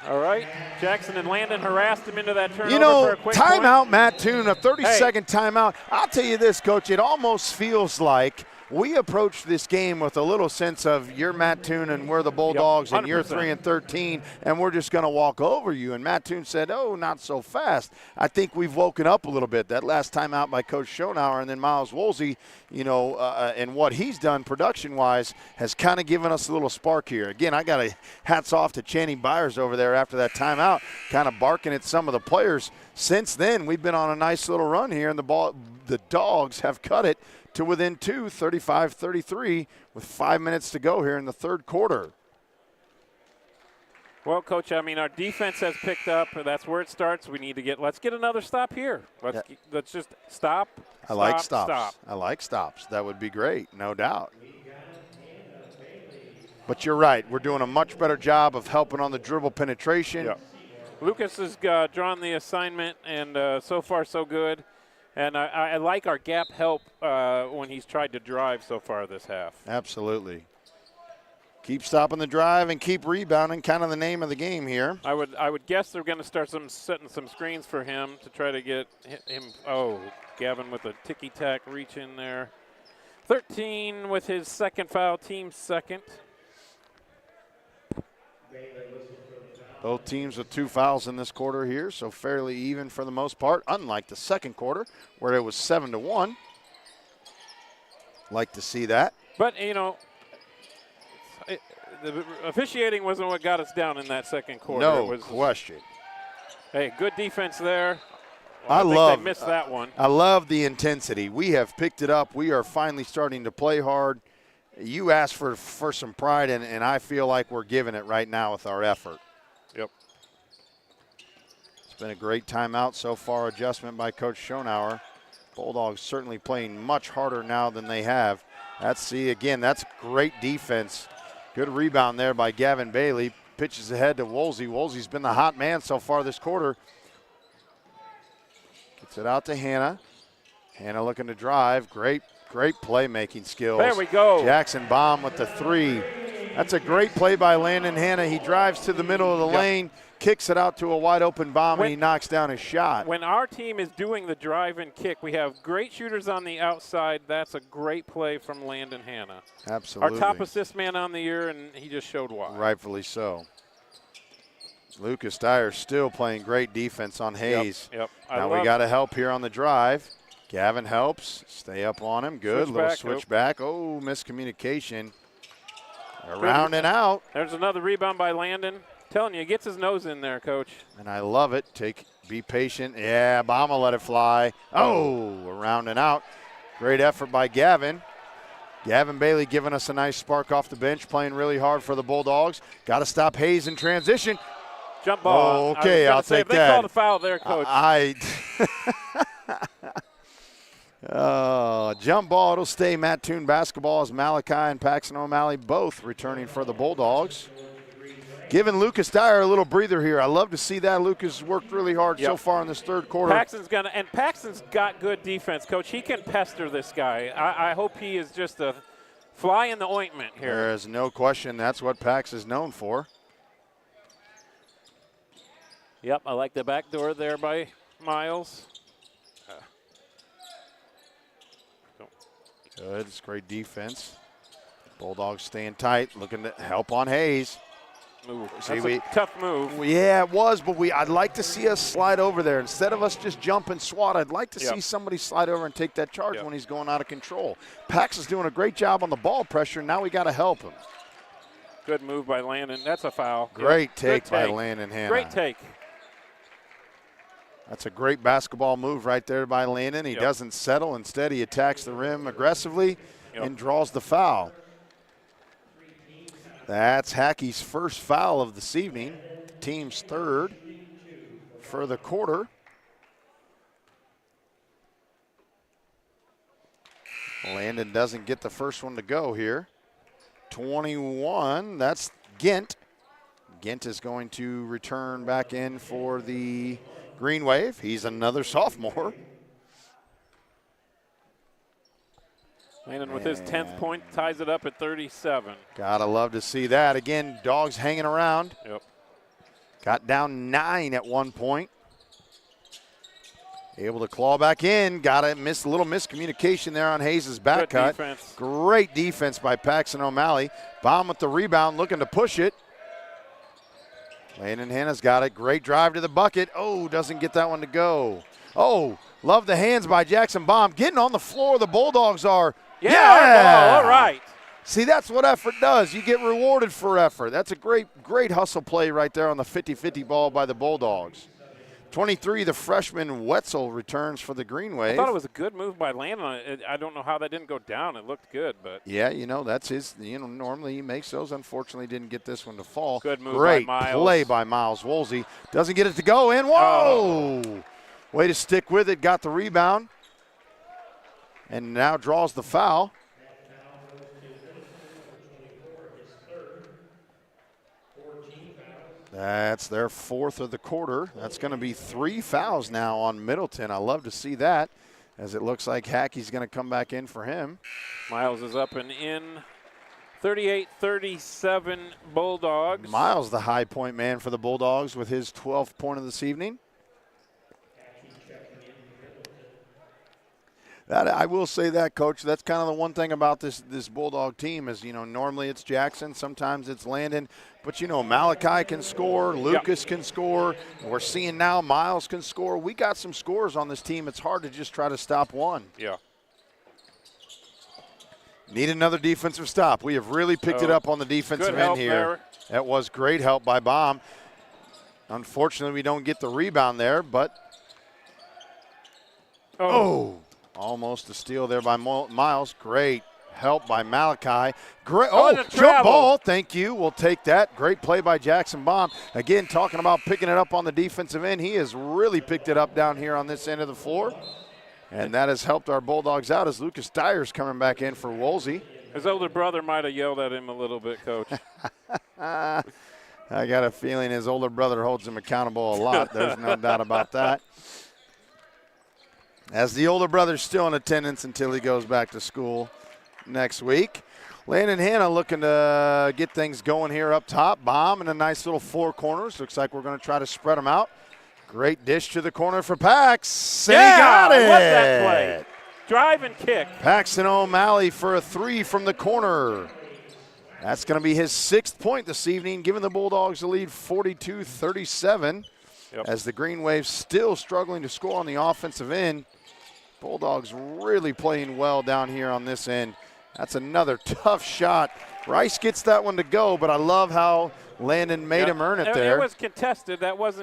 All right, Jackson and Landon harassed him into that turnover for a quick timeout, point. Mattoon, a 30-second timeout. I'll tell you this, Coach, it almost feels like we approached this game with a little sense of you're Mattoon and we're the Bulldogs, and you're 3-13, and we're just going to walk over you. And Mattoon said, oh, not so fast. I think we've woken up a little bit. That last timeout by Coach Schonauer and then Miles Woolsey, and what he's done production-wise has kind of given us a little spark here. Again, I got a hats off to Channing Byers over there after that timeout, kind of barking at some of the players. Since then, we've been on a nice little run here, and the Dogs have cut it to within 2, 35-33, with 5 minutes to go here in the third quarter. Well, Coach, I mean, our defense has picked up. That's where it starts. We need to let's get another stop here. Let's just stop. I like stops. I like stops. That would be great, no doubt. But you're right. We're doing a much better job of helping on the dribble penetration. Yeah. Lucas has drawn the assignment, and so far so good. And I like our gap help when he's tried to drive so far this half. Absolutely. Keep stopping the drive and keep rebounding, kind of the name of the game here. I would guess they're going to start setting some screens for him to try to get him. Oh, Gavin with a ticky-tack reach in there. 13 with his second foul, team second. Both teams with 2 fouls in this quarter here, so fairly even for the most part, unlike the second quarter where it was 7-1. Like to see that. But, the officiating wasn't what got us down in that second quarter. No question. Hey, good defense there. I think love they missed that one. I love the intensity. We have picked it up. We are finally starting to play hard. you asked for some pride, and I feel like we're giving it right now with our effort. Yep. It's been a great timeout so far, adjustment by Coach Schonauer. Bulldogs certainly playing much harder now than they have. Again, that's great defense. Good rebound there by Gavin Bailey. Pitches ahead to Woolsey. Woolsey's been the hot man so far this quarter. Gets it out to Hannah. Hannah looking to drive. Great playmaking skills. There we go. Jackson Baum with the 3. That's a great play by Landon Hannah. He drives to the middle of the lane, kicks it out to a wide open Baum, and he knocks down his shot. When our team is doing the drive and kick, we have great shooters on the outside. That's a great play from Landon Hannah. Absolutely. Our top assist man on the year, and he just showed why. Rightfully so. Lucas Dyer still playing great defense on Hayes. Yep. Now we got to help here on the drive. Gavin helps. Stay up on him. Good. Little switch back. Oh, miscommunication. Around and out. There's another rebound by Landon. Telling you, gets his nose in there, Coach. And I love it. Be patient. Yeah, Baum will let it fly. Oh, around and out. Great effort by Gavin. Gavin Bailey giving us a nice spark off the bench, playing really hard for the Bulldogs. Got to stop Hayes in transition. Jump ball. Oh, okay, I'll take that. They called a foul there, Coach. Jump ball. It'll stay Mattoon basketball as Malachi and Paxton O'Malley both returning for the Bulldogs. Giving Lucas Dyer a little breather here. I love to see that. Lucas worked really hard so far in this third quarter. Paxton's got good defense, Coach. He can pester this guy. I hope he is just a fly in the ointment here. There is no question that's what Pax is known for. Yep, I like the back door there by Miles. Good, it's great defense. Bulldogs staying tight, looking to help on Hayes. That's a tough move. Yeah, it was, but I'd like to see us slide over there. Instead of us just jump and swat, I'd like to see somebody slide over and take that charge when he's going out of control. Pax is doing a great job on the ball pressure. Now we got to help him. Good move by Landon. That's a foul. Great take by Landon Hannah. Great take. That's a great basketball move right there by Landon. He doesn't settle. Instead, he attacks the rim aggressively and draws the foul. That's Hackey's first foul of this evening. Team's third for the quarter. Landon doesn't get the first one to go here. 21, that's Gent. Gent is going to return back in for the Green Wave. He's another sophomore. Landon with his 10th point ties it up at 37. Gotta love to see that. Again, Dogs hanging around. Yep. Got down 9 at one point. Able to claw back in. Got a little miscommunication there on Hayes' back cut. Defense. Great defense by Paxton O'Malley. Baum with the rebound, looking to push it. Landon Hannah's got it. Great drive to the bucket. Oh, doesn't get that one to go. Oh, love the hands by Jackson Baum. Getting on the floor, the Bulldogs are. Yeah! All right. See, that's what effort does. You get rewarded for effort. That's a great hustle play right there on the 50-50 ball by the Bulldogs. 23, the freshman Wetzel returns for the Green Wave. I thought it was a good move by Landon. I don't know how that didn't go down. It looked good, but. Yeah, that's his, normally he makes those. Unfortunately, didn't get this one to fall. Good move by Miles. Great play by Miles Woolsey. Doesn't get it to go in. Whoa! Oh. Way to stick with it. Got the rebound. And now draws the foul. That's their fourth of the quarter. That's going to be 3 fouls now on Middleton. I love to see that, as it looks like Hackey's going to come back in for him. Miles is up and in. 38-37 Bulldogs. Miles, the high point man for the Bulldogs, with his 12th point of this evening. I will say that, Coach. That's kind of the one thing about this Bulldog team is, normally it's Jackson, sometimes it's Landon, but Malachi can score, Lucas can score. We're seeing now Miles can score. We got some scores on this team. It's hard to just try to stop one. Yeah. Need another defensive stop. We have really picked it up on the defensive end here. There. That was great help by Baum. Unfortunately, we don't get the rebound there, but almost a steal there by Miles. Great help by Malachi. Great, the jump travel. ball. Thank you. We'll take that. Great play by Jackson Baum. Again, talking about picking it up on the defensive end. He has really picked it up down here on this end of the floor. And that has helped our Bulldogs out as Lucas Dyer's coming back in for Woolsey. His older brother might have yelled at him a little bit, Coach. I got a feeling his older brother holds him accountable a lot. There's no doubt about that. As the older brother's still in attendance until he goes back to school next week. Landon Hanna looking to get things going here up top. Bomb in a nice little four corners. Looks like we're going to try to spread them out. Great dish to the corner for Pax. And he got it. What that play. Drive and kick. Paxton O'Malley for a three from the corner. That's going to be his 6th point this evening, giving the Bulldogs the lead 42-37. Yep. As the Green Waves still struggling to score on the offensive end. Bulldogs really playing well down here on this end. That's another tough shot. Rice gets that one to go, but I love how Landon made him earn it there. It was contested. There was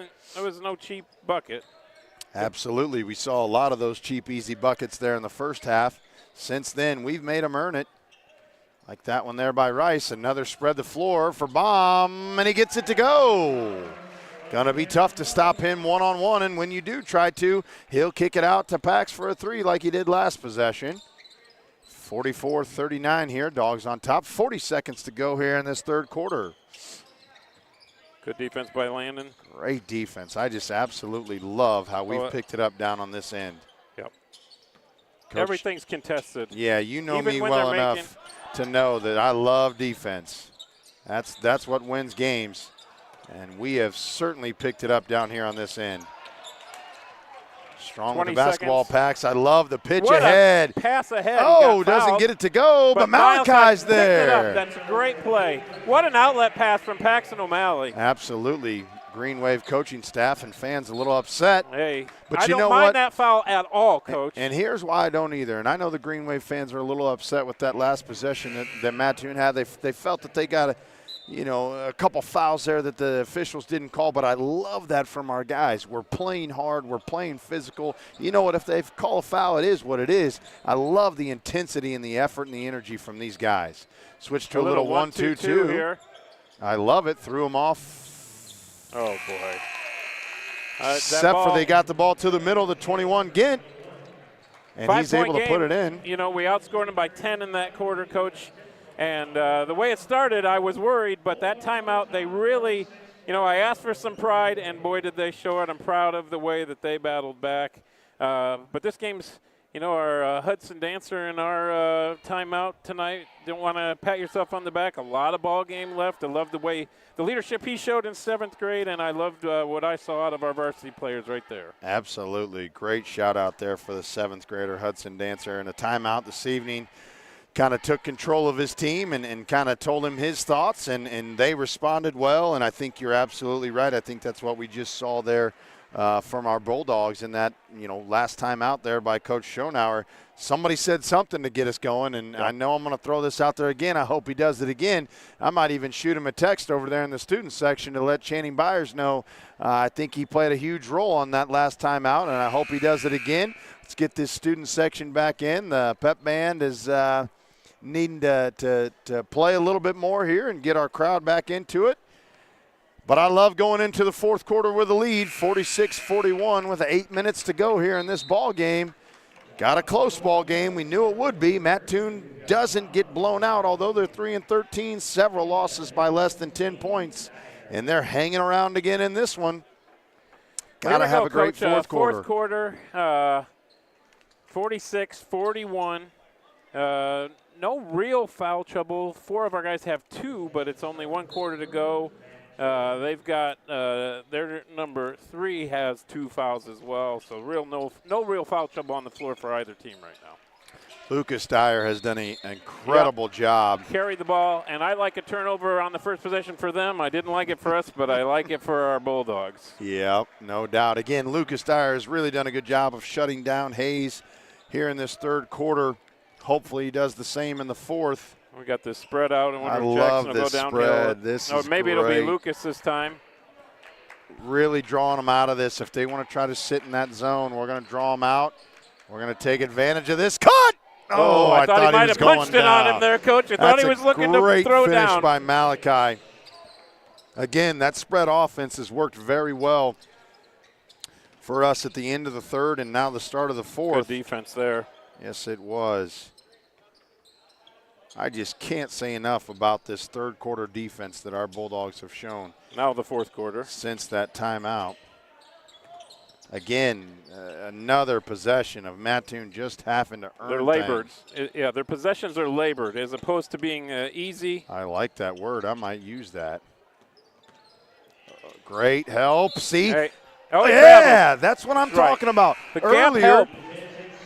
no cheap bucket. Absolutely. We saw a lot of those cheap, easy buckets there in the first half. Since then, we've made them earn it. Like that one there by Rice. Another spread the floor for Baum, and he gets it to go. Gonna be tough to stop him one-on-one, and when you do try to, he'll kick it out to Pax for a three like he did last possession. 44-39 here. Dogs on top. 40 seconds to go here in this third quarter. Good defense by Landon. Great defense. I just absolutely love how we've picked it up down on this end. Yep. Coach, everything's contested. Yeah, you know Even me when well they're enough to know that I love defense. That's what wins games. And we have certainly picked it up down here on this end. Strong with the basketball, Pax. I love the pitch ahead. Pass ahead. Oh, doesn't get it to go, but Malachi's there. That's a great play. What an outlet pass from Paxton O'Malley. Absolutely. Green Wave coaching staff and fans a little upset. Hey, but I you don't know mind what? that foul at all, Coach. And here's why I don't either. And I know the Green Wave fans are a little upset with that last possession that Mattoon had. They felt that they got a couple fouls there that the officials didn't call, but I love that from our guys. We're playing hard. We're playing physical. You know what? If they call a foul, it is what it is. I love the intensity and the effort and the energy from these guys. Switch to a little 1-2-2 here. I love it. Threw them off. Oh, boy. Except for they got the ball to the middle, the 21 Gint, and he's able to put it in. You know, we outscored him by 10 in that quarter, Coach. And the way it started, I was worried, but that timeout, they really, I asked for some pride, and boy, did they show it. I'm proud of the way that they battled back. But this game's, our Hudson Dancer in our timeout tonight. Don't want to pat yourself on the back. A lot of ball game left. I love the way the leadership he showed in 7th grade, and I loved what I saw out of our varsity players right there. Absolutely. Great shout out there for the 7th grader, Hudson Dancer. And a timeout this evening. Kind of took control of his team and kind of told him his thoughts, and they responded well. And I think you're absolutely right. I think that's what we just saw there from our Bulldogs in that, last time out there by Coach Schonauer. Somebody said something to get us going, and I know I'm going to throw this out there again. I hope he does it again. I might even shoot him a text over there in the student section to let Channing Byers know. I think he played a huge role on that last time out, and I hope he does it again. Let's get this student section back in. The pep band is needing to play a little bit more here and get our crowd back into it. But I love going into the fourth quarter with a lead, 46-41 with 8 minutes to go here in this ball game. Got a close ball game. We knew it would be. Mattoon doesn't get blown out, although they're 3-13, several losses by less than 10 points. And they're hanging around again in this one. Got to have a great fourth quarter. Fourth quarter, 46-41. No real foul trouble. 4 of our guys have 2, but it's only 1 quarter to go. They've got their number 3 has 2 fouls as well. So no real foul trouble on the floor for either team right now. Lucas Dyer has done an incredible job. Carried the ball, and I like a turnover on the first possession for them. I didn't like it for us, but I like it for our Bulldogs. Yeah, no doubt. Again, Lucas Dyer has really done a good job of shutting down Hayes here in this third quarter. Hopefully he does the same in the fourth. We got this spread out. I love this spread. This is maybe great. It'll be Lucas this time. Really drawing them out of this. If they want to try to sit in that zone, we're going to draw them out. We're going to take advantage of this. Cut! Oh, I thought he might have punched it on him there, Coach. I thought he was looking to throw great finish down. by Malachi. Again, that spread offense has worked very well for us at the end of the third and now the start of the fourth. Good defense there. Yes, it was. I just can't say enough about this third quarter defense that our Bulldogs have shown. Now the fourth quarter. Since that timeout. Again, another possession of Mattoon just having to earn They're labored. things. Yeah, their possessions are labored as opposed to being easy. I like that word. I might use that. Great help. See? Hey. Oh, yeah, that's what I'm talking about. The gap help.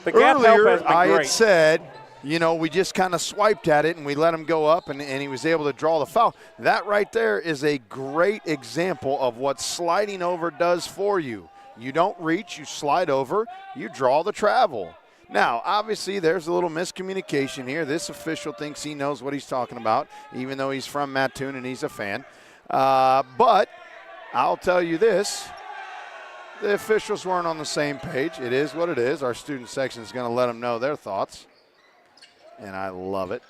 The gap help has been I great. had said, you know, we just kind of swiped at it and we let him go up and he was able to draw the foul. That right there is a great example of what sliding over does for you. You don't reach, you slide over, you draw the travel. Now, obviously, there's a little miscommunication here. This official thinks he knows what he's talking about, even though he's from Mattoon and he's a fan. But I'll tell you this. The officials weren't on the same page. It is what it is. Our student section is going to let them know their thoughts. And I love it.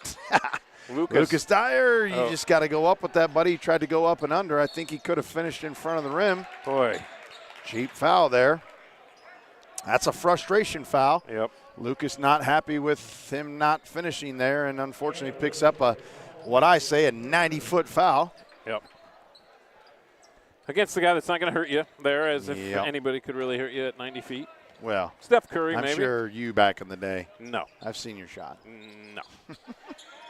Lucas Dyer, you just got to go up with that, buddy. He tried to go up and under. I think he could have finished in front of the rim. Boy. Cheap foul there. That's a frustration foul. Yep. Lucas not happy with him not finishing there and unfortunately picks up what I say a 90-foot foul. Yep. Against the guy that's not going to hurt you there, as if anybody could really hurt you at 90 feet. Well, Steph Curry, I'm maybe. sure you back in the day. No. I've seen your shot. No.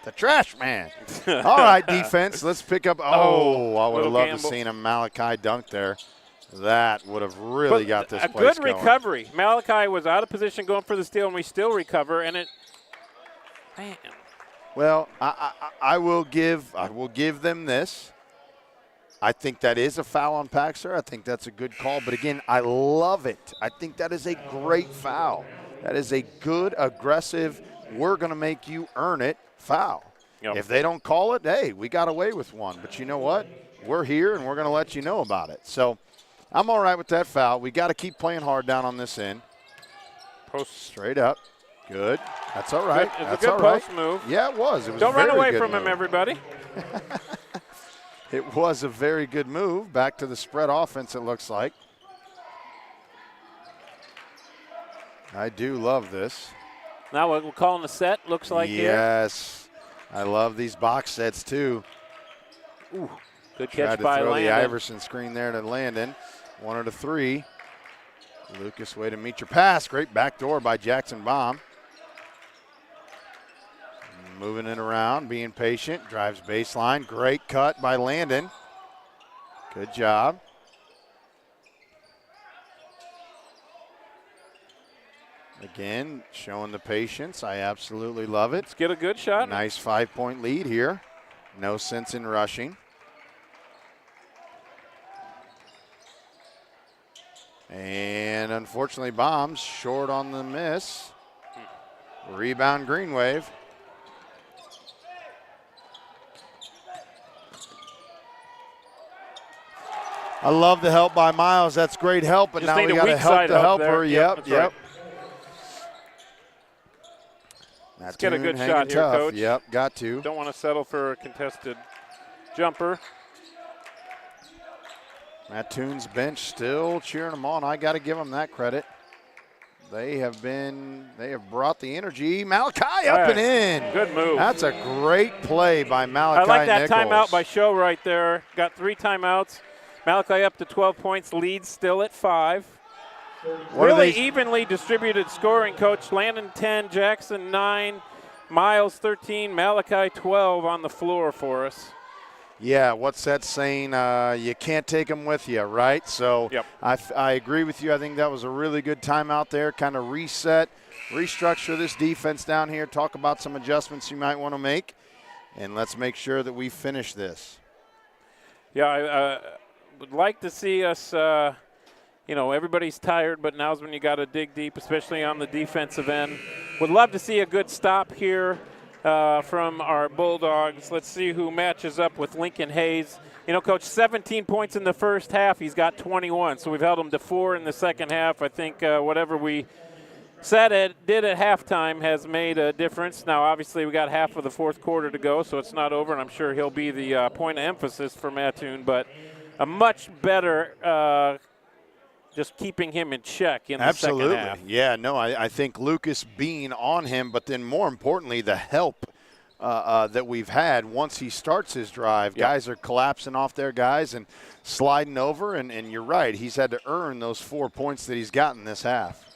The trash man. All right, defense. Let's pick up. Oh, I would have loved to seen a Malachi dunk there. That would have really got this place going. A good going. recovery. Malachi was out of position going for the steal, and we still recover. And it, man. Well, I will give them this. I think that is a foul on Paxter. I think that's a good call. But, again, I love it. I think that is a great foul. That is a good, aggressive, we're going to make you earn it foul. Yep. If they don't call it, hey, we got away with one. But you know what? We're here, and we're going to let you know about it. So I'm all right with that foul. We got to keep playing hard down on this end. Post straight up. Good. That's all right. It's a good post move. Yeah, it was. It was Don't run away from move. him, everybody. It was a very good move. Back to the spread offense, it looks like. I do love this. Now we're calling the set, looks like here. Yes. I love these box sets, too. Ooh, good catch by Landon. Tried to by throw Landon. the Iverson screen there to Landon. 1 of 3. Lucas, way to meet your pass. Great backdoor by Jackson Baum. Moving it around, being patient, drives baseline. Great cut by Landon. Good job. Again, showing the patience. I absolutely love it. Let's get a good shot. Nice 5-point lead here. No sense in rushing. And unfortunately, Baum's short on the miss. Rebound, Green Wave. I love the help by Miles. That's great help, but Just now we got to help the helper. Yep. Right. Let's get a good shot here, tough. Coach. Yep, got to. Don't want to settle for a contested jumper. Mattoon's bench still cheering them on. I got to give them that credit. They have brought the energy. Malachi up and in. Good move. That's a great play by Malachi I like that Nichols. timeout by Show right there. Got 3 timeouts. Malachi up to 12 points. Lead still at 5. Really evenly distributed scoring, Coach. Landon 10, Jackson 9, Miles 13, Malachi 12 on the floor for us. Yeah, what's that saying? You can't take them with you, right? So yep. I agree with you. I think that was a really good timeout there. Kind of reset, restructure this defense down here, talk about some adjustments you might want to make, and let's make sure that we finish this. Yeah, I would like to see us, everybody's tired, but now's when you got to dig deep, especially on the defensive end. Would love to see a good stop here from our Bulldogs. Let's see who matches up with Lincoln Hayes. You know, Coach, 17 points in the first half. He's got 21, so we've held him to 4 in the second half. I think whatever we said it did at halftime has made a difference. Now, obviously, we got half of the fourth quarter to go, so it's not over, and I'm sure he'll be the point of emphasis for Mattoon, but a much better just keeping him in check in the second half. Yeah, no, I think Lucas being on him, but then more importantly, the help that we've had once he starts his drive. Yep. Guys are collapsing off their guys and sliding over, and you're right. He's had to earn those 4 points that he's gotten this half.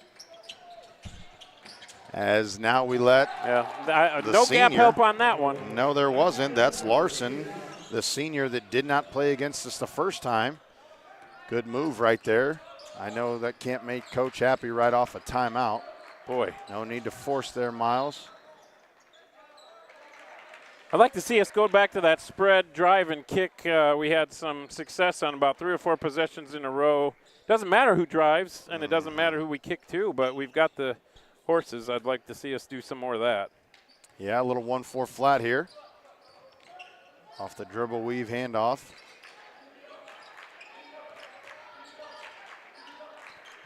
As now we let no senior, gap help on that one. No, there wasn't. That's Larson, the senior that did not play against us the first time. Good move right there. I know that can't make Coach happy right off a timeout. Boy. No need to force there, Miles. I'd like to see us go back to that spread drive and kick. We had some success on about 3 or 4 possessions in a row. Doesn't matter who drives, and it doesn't matter who we kick to, but we've got the horses. I'd like to see us do some more of that. Yeah, a little 1-4 flat here. Off the dribble weave handoff.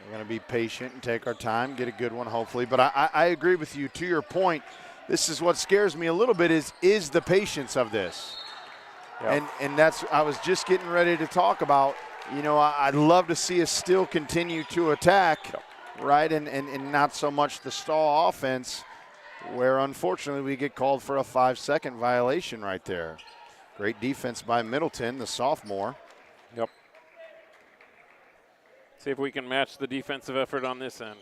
We're going to be patient and take our time, get a good one hopefully. But I agree with you. To your point, this is what scares me a little bit is the patience of this. Yep. And that's, I was just getting ready to talk about, you know, I'd love to see us still continue to attack, right, and not so much the stall offense, where unfortunately we get called for a 5-second violation right there. Great defense by Middleton, the sophomore. Yep. See if we can match the defensive effort on this end.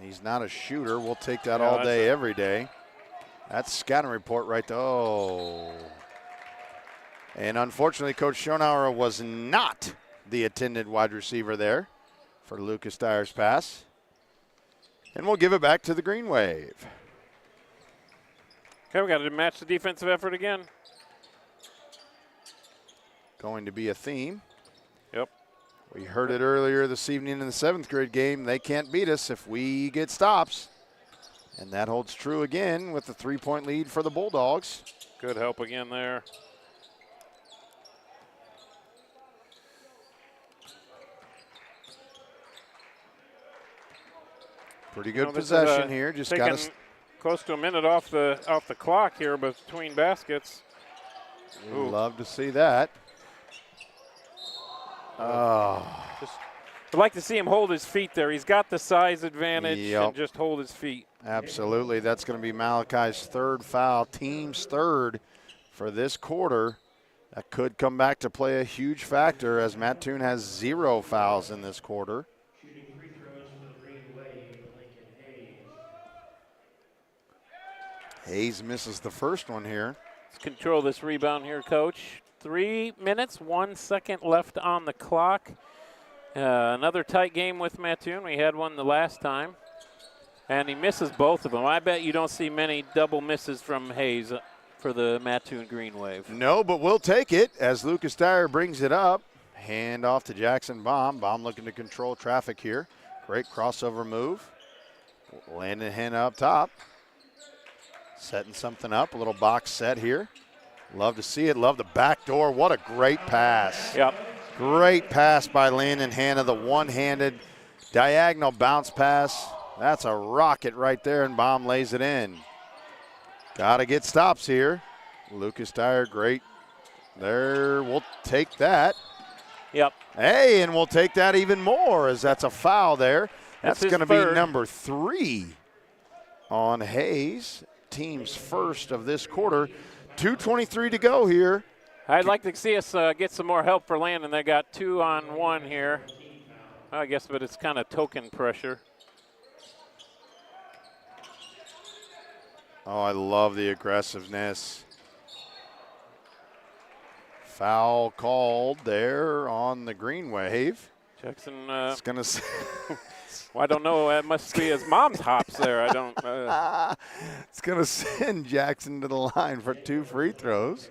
He's not a shooter. We'll take that all day, every day. That's scouting report right there. Oh. And unfortunately, Coach Schonauer was not the intended wide receiver there for Lucas Dyer's pass. And we'll give it back to the Green Wave. Okay, we got to match the defensive effort again. Going to be a theme. Yep. We heard it earlier this evening in the 7th grade game. They can't beat us if we get stops. And that holds true again with the 3-point lead for the Bulldogs. Good help again there. Pretty good possession here. Just got us close to a minute off the clock here between baskets. We'd love to see that. I'd like to see him hold his feet there. He's got the size advantage and just hold his feet. Absolutely. That's going to be Malachi's 3rd foul, team's 3rd for this quarter. That could come back to play a huge factor as Mattoon has 0 fouls in this quarter. Hayes misses the first one here. Let's control this rebound here, Coach. 3 minutes, 1 second left on the clock. Another tight game with Mattoon. We had one the last time. And he misses both of them. I bet you don't see many double misses from Hayes for the Mattoon Green Wave. No, but we'll take it as Lucas Dyer brings it up. Hand off to Jackson Baum. Baum looking to control traffic here. Great crossover move. Landon Hanna up top. Setting something up, a little box set here. Love to see it, love the back door. What a great pass. Yep. Great pass by Landon Hanna, the one-handed diagonal bounce pass. That's a rocket right there, and Baum lays it in. Got to get stops here. Lucas Dyer, great. There, we'll take that. Yep. Hey, and we'll take that even more as that's a foul there. That's going to be number 3 on Hayes. Team's first of this quarter. 2:23 to go here. I'd like to see us get some more help for Landon. They got 2-on-1 here. I guess, but it's kind of token pressure. Oh, I love the aggressiveness. Foul called there on the Green Wave. Jackson. It's going to. Well, I don't know. It must be his mom's hops there. I don't. It's going to send Jackson to the line for 2 free throws.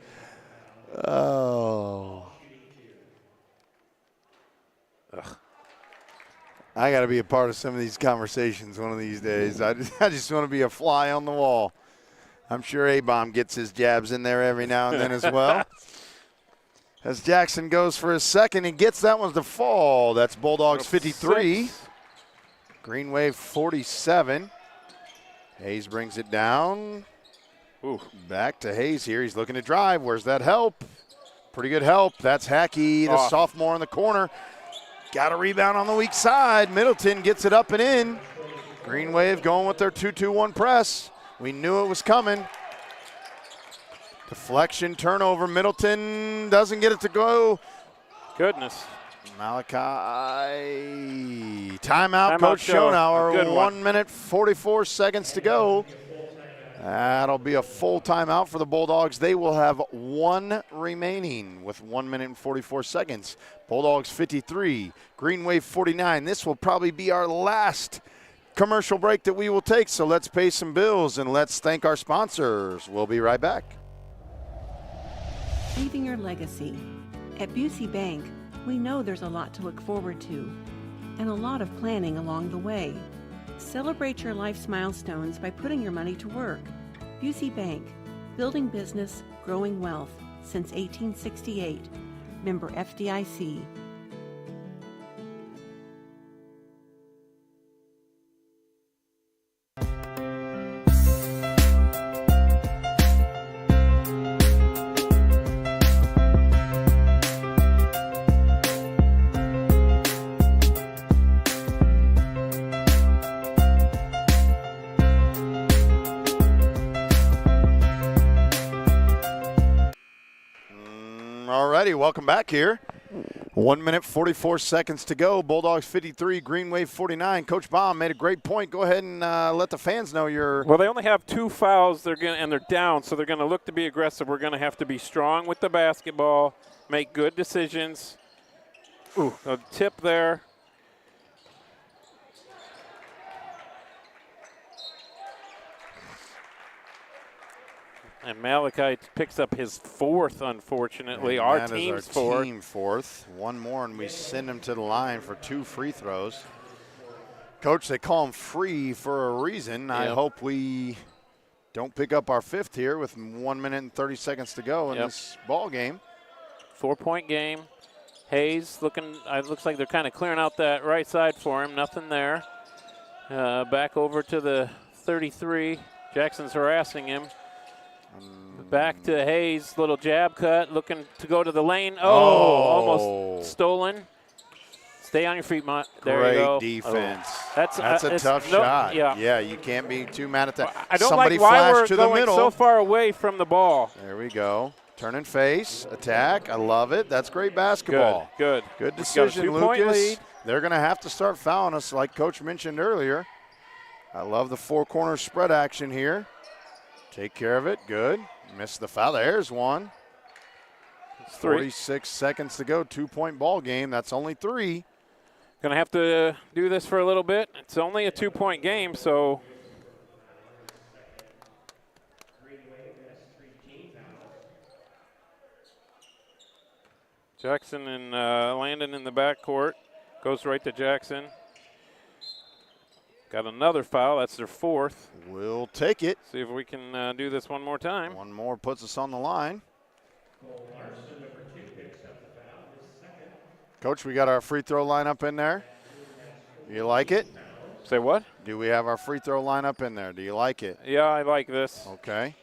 Oh. Ugh. I got to be a part of some of these conversations one of these days. I just want to be a fly on the wall. I'm sure A-Bomb gets his jabs in there every now and then as well. as Jackson goes for his second and gets that one to fall. That's Bulldogs 53, Green Wave 47. Hayes brings it down. Ooh. Back to Hayes here. He's looking to drive. Where's that help? Pretty good help. That's Hackey, the sophomore in the corner. Got a rebound on the weak side. Middleton gets it up and in. Green Wave going with their 2-2-1 press. We knew it was coming. Deflection, turnover. Middleton doesn't get it to go. Goodness. Malachi. Timeout, Coach Schonauer. 1 minute, 44 seconds to go. That'll be a full timeout for the Bulldogs. They will have one remaining with 1 minute and 44 seconds. Bulldogs 53, Green Wave 49. This will probably be our last commercial break that we will take, so let's pay some bills and let's thank our sponsors. We'll be right back. Leaving your legacy. At Busey Bank, we know there's a lot to look forward to and a lot of planning along the way. Celebrate your life's milestones by putting your money to work. Busey Bank, building business, growing wealth since 1868. Member FDIC. Alrighty, welcome back here. 1 minute, 44 seconds to go. Bulldogs 53, Green Wave 49. Coach Baum made a great point. Go ahead and let the fans know you're. Well, they only have 2 fouls. And they're down, so they're going to look to be aggressive. We're going to have to be strong with the basketball, make good decisions. Ooh, a tip there. And Malachi picks up his 4th, unfortunately. Our team's 4th. Team 4th. One more, and we send him to the line for 2 free throws. Coach, they call him free for a reason. Yep. I hope we don't pick up our 5th here with 1 minute and 30 seconds to go in this ball game. 4-point game. Hayes looking. Looks like they're kind of clearing out that right side for him. Nothing there. Back over to the 33. Jackson's harassing him. Back to Hayes, little jab cut, looking to go to the lane. Almost stolen. Stay on your feet, Mott. There you go. Great defense. Oh. That's a tough shot. Yeah, you can't be too mad at that. I don't Somebody like why we're to the going middle. so far away from the ball. There we go. Turn and face, attack. I love it. That's great basketball. Good. Good decision, We've got a 2-point Lucas. lead. They're going to have to start fouling us, like Coach mentioned earlier. I love the 4-corner spread action here. Take care of it. Good. Missed the foul. There's one. 46 seconds to go. 2-point ball game. That's only 3. Going to have to do this for a little bit. It's only a 2-point game, so. Jackson and Landon in the backcourt. Goes right to Jackson. Got another foul. That's their 4th. We'll take it. See if we can do this one more time. One more puts us on the line. Coach, we got our free throw lineup in there. You like it? Say what? Do we have our free throw lineup in there? Do you like it? Yeah, I like this. Okay.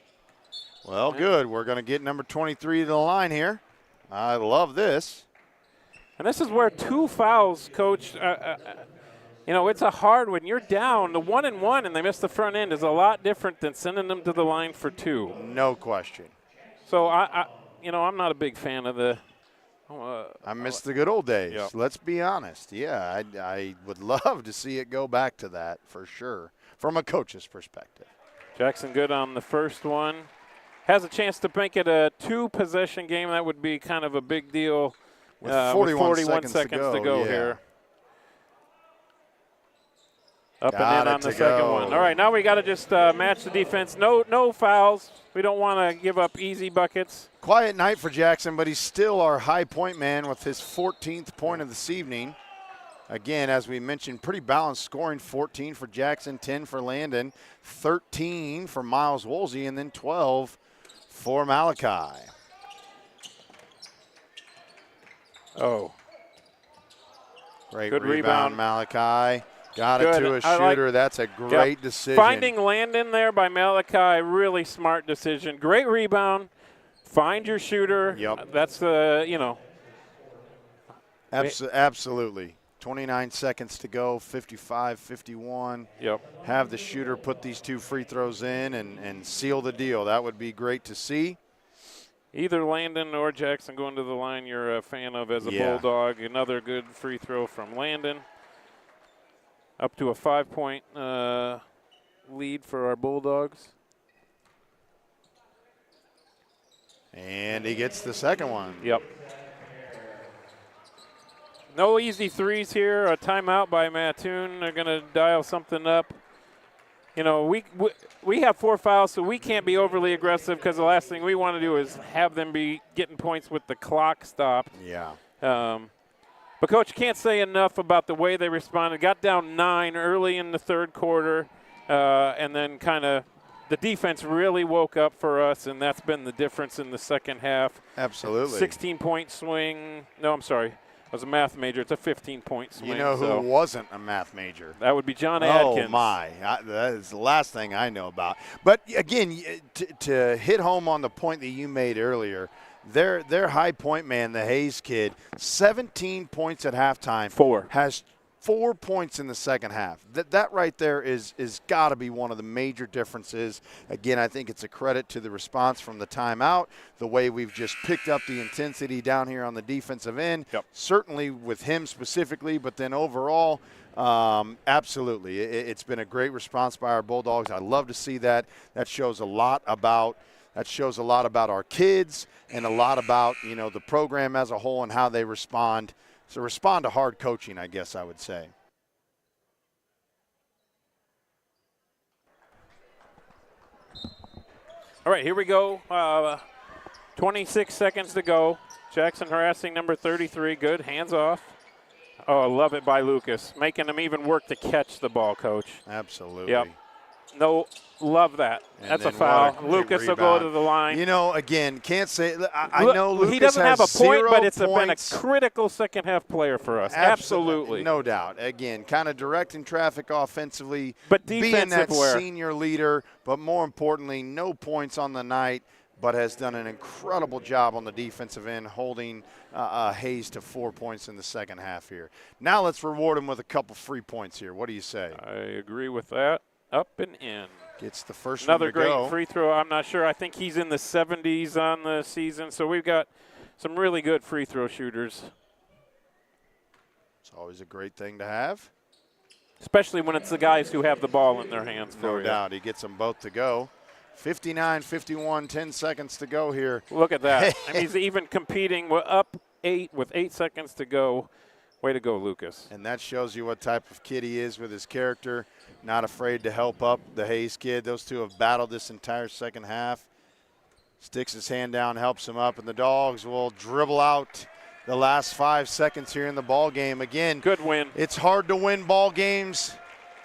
Well, good. We're going to get number 23 to the line here. I love this. And this is where 2 fouls, Coach. You know, it's a hard when you're down. The 1-and-1 and they miss the front end is a lot different than sending them to the line for 2. No question. So I'm not a big fan of the. I miss the good old days. Yeah. Let's be honest. Yeah, I would love to see it go back to that for sure, from a coach's perspective. Jackson good on the first one. Has a chance to make it a 2-possession game. That would be kind of a big deal. With 41 seconds to go yeah. here. Up and in on the second one. All right, now we got to just match the defense. No fouls. We don't want to give up easy buckets. Quiet night for Jackson, but he's still our high point man with his 14th point of this evening. Again, as we mentioned, pretty balanced scoring. 14 for Jackson, 10 for Landon, 13 for Miles Woolsey, and then 12 for Malachi. Oh. Great Good rebound, rebound. Malachi. Got it Good. to a I like- shooter. That's a great decision. Finding Landon there by Malachi, really smart decision. Great rebound. Find your shooter. Yep. That's, Absolutely. 29 seconds to go, 55-51. Yep. Have the shooter put these 2 free throws in and seal the deal. That would be great to see. Either Landon or Jackson going to the line you're a fan of as a Yeah. Bulldog. Another good free throw from Landon. Up to a 5-point lead for our Bulldogs. And he gets the second one. Yep. No easy threes here. A timeout by Mattoon. They're going to dial something up. You know, we have 4 fouls, so we can't be overly aggressive because the last thing we want to do is have them be getting points with the clock stopped. Yeah. But, Coach, can't say enough about the way they responded. Got down 9 early in the third quarter, and then kind of the defense really woke up for us, and that's been the difference in the second half. Absolutely. 16-point swing. No, I'm sorry. I was a math major. It's a 15-point swing. You know who wasn't a math major? That would be John Adkins. Oh, my. That is the last thing I know about. But, again, to hit home on the point that you made earlier, their high point man, the Hayes kid, 17 points at halftime. 4. Has 4 points in the second half. That right there is got to be one of the major differences. Again, I think it's a credit to the response from the timeout, the way we've just picked up the intensity down here on the defensive end. Yep. Certainly with him specifically, but then overall, absolutely. It's been a great response by our Bulldogs. I love to see that. That shows a lot about our kids and a lot about, the program as a whole and how they respond. So respond to hard coaching, I guess I would say. All right, here we go. 26 seconds to go. Jackson harassing number 33. Good. Hands off. Oh, I love it by Lucas. Making him even work to catch the ball, Coach. Absolutely. Yep. No, love that. And that's a then foul. what a Lucas will rebound. go to the line. Again, can't say – I know Lucas he doesn't have a has point, 0 but it's been a points. critical second-half player for us. Absolutely. No doubt. Again, kind of directing traffic offensively, but being that senior leader, but more importantly, no points on the night, but has done an incredible job on the defensive end, holding Hayes to 4 points in the second half here. Now let's reward him with a couple free points here. What do you say? I agree with that. Up and in. Gets the first Another one to great go. free throw. I'm not sure. I think he's in the 70s on the season. So we've got some really good free throw shooters. It's always a great thing to have. Especially when it's the guys who have the ball in their hands. No doubt. He gets them both to go. 59-51, 10 seconds to go here. Look at that. I mean, he's even competing. We're up 8 with 8 seconds to go. Way to go, Lucas. And that shows you what type of kid he is with his character. Not afraid to help up the Hayes kid. Those two have battled this entire second half. Sticks his hand down, helps him up, and the Dogs will dribble out the last 5 seconds here in the ball game. Again, good win. It's hard to win ball games,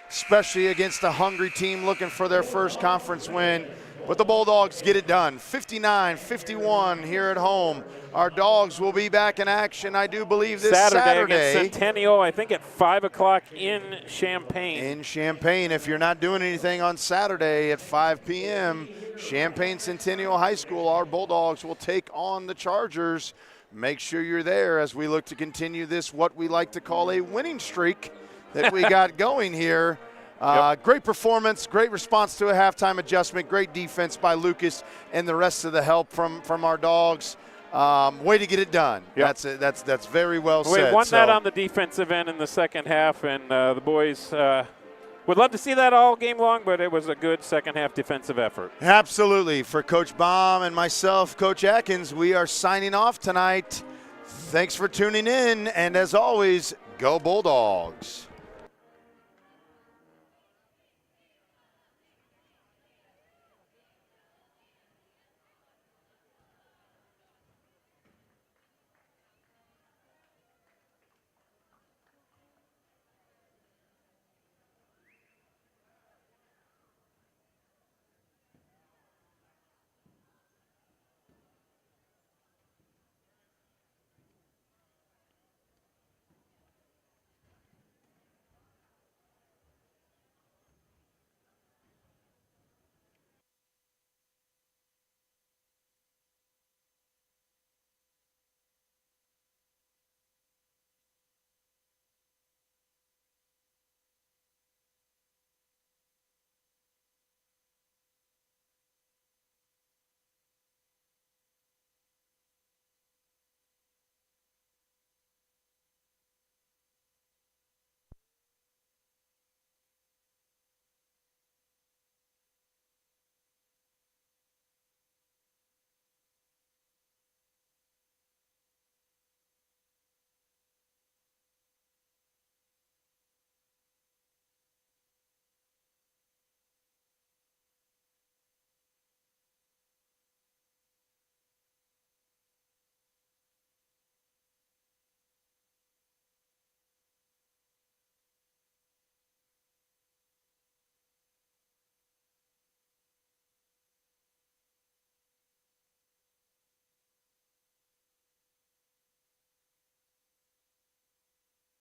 especially against a hungry team looking for their first conference win. But the Bulldogs get it done. 59-51 here at home. Our Dogs will be back in action, I do believe, this Saturday. Against Centennial, I think at 5 o'clock in Champaign. In Champaign. If you're not doing anything on Saturday at 5 p.m., Champaign Centennial High School, our Bulldogs will take on the Chargers. Make sure you're there as we look to continue this, what we like to call a winning streak that we got going here. Great performance, great response to a halftime adjustment, great defense by Lucas and the rest of the help from our Dogs. Way to get it done. Yep. That's very well said. We won that on the defensive end in the second half, and the boys would love to see that all game long, but it was a good second half defensive effort. Absolutely. For Coach Baum and myself, Coach Atkins, we are signing off tonight. Thanks for tuning in, and as always, go Bulldogs.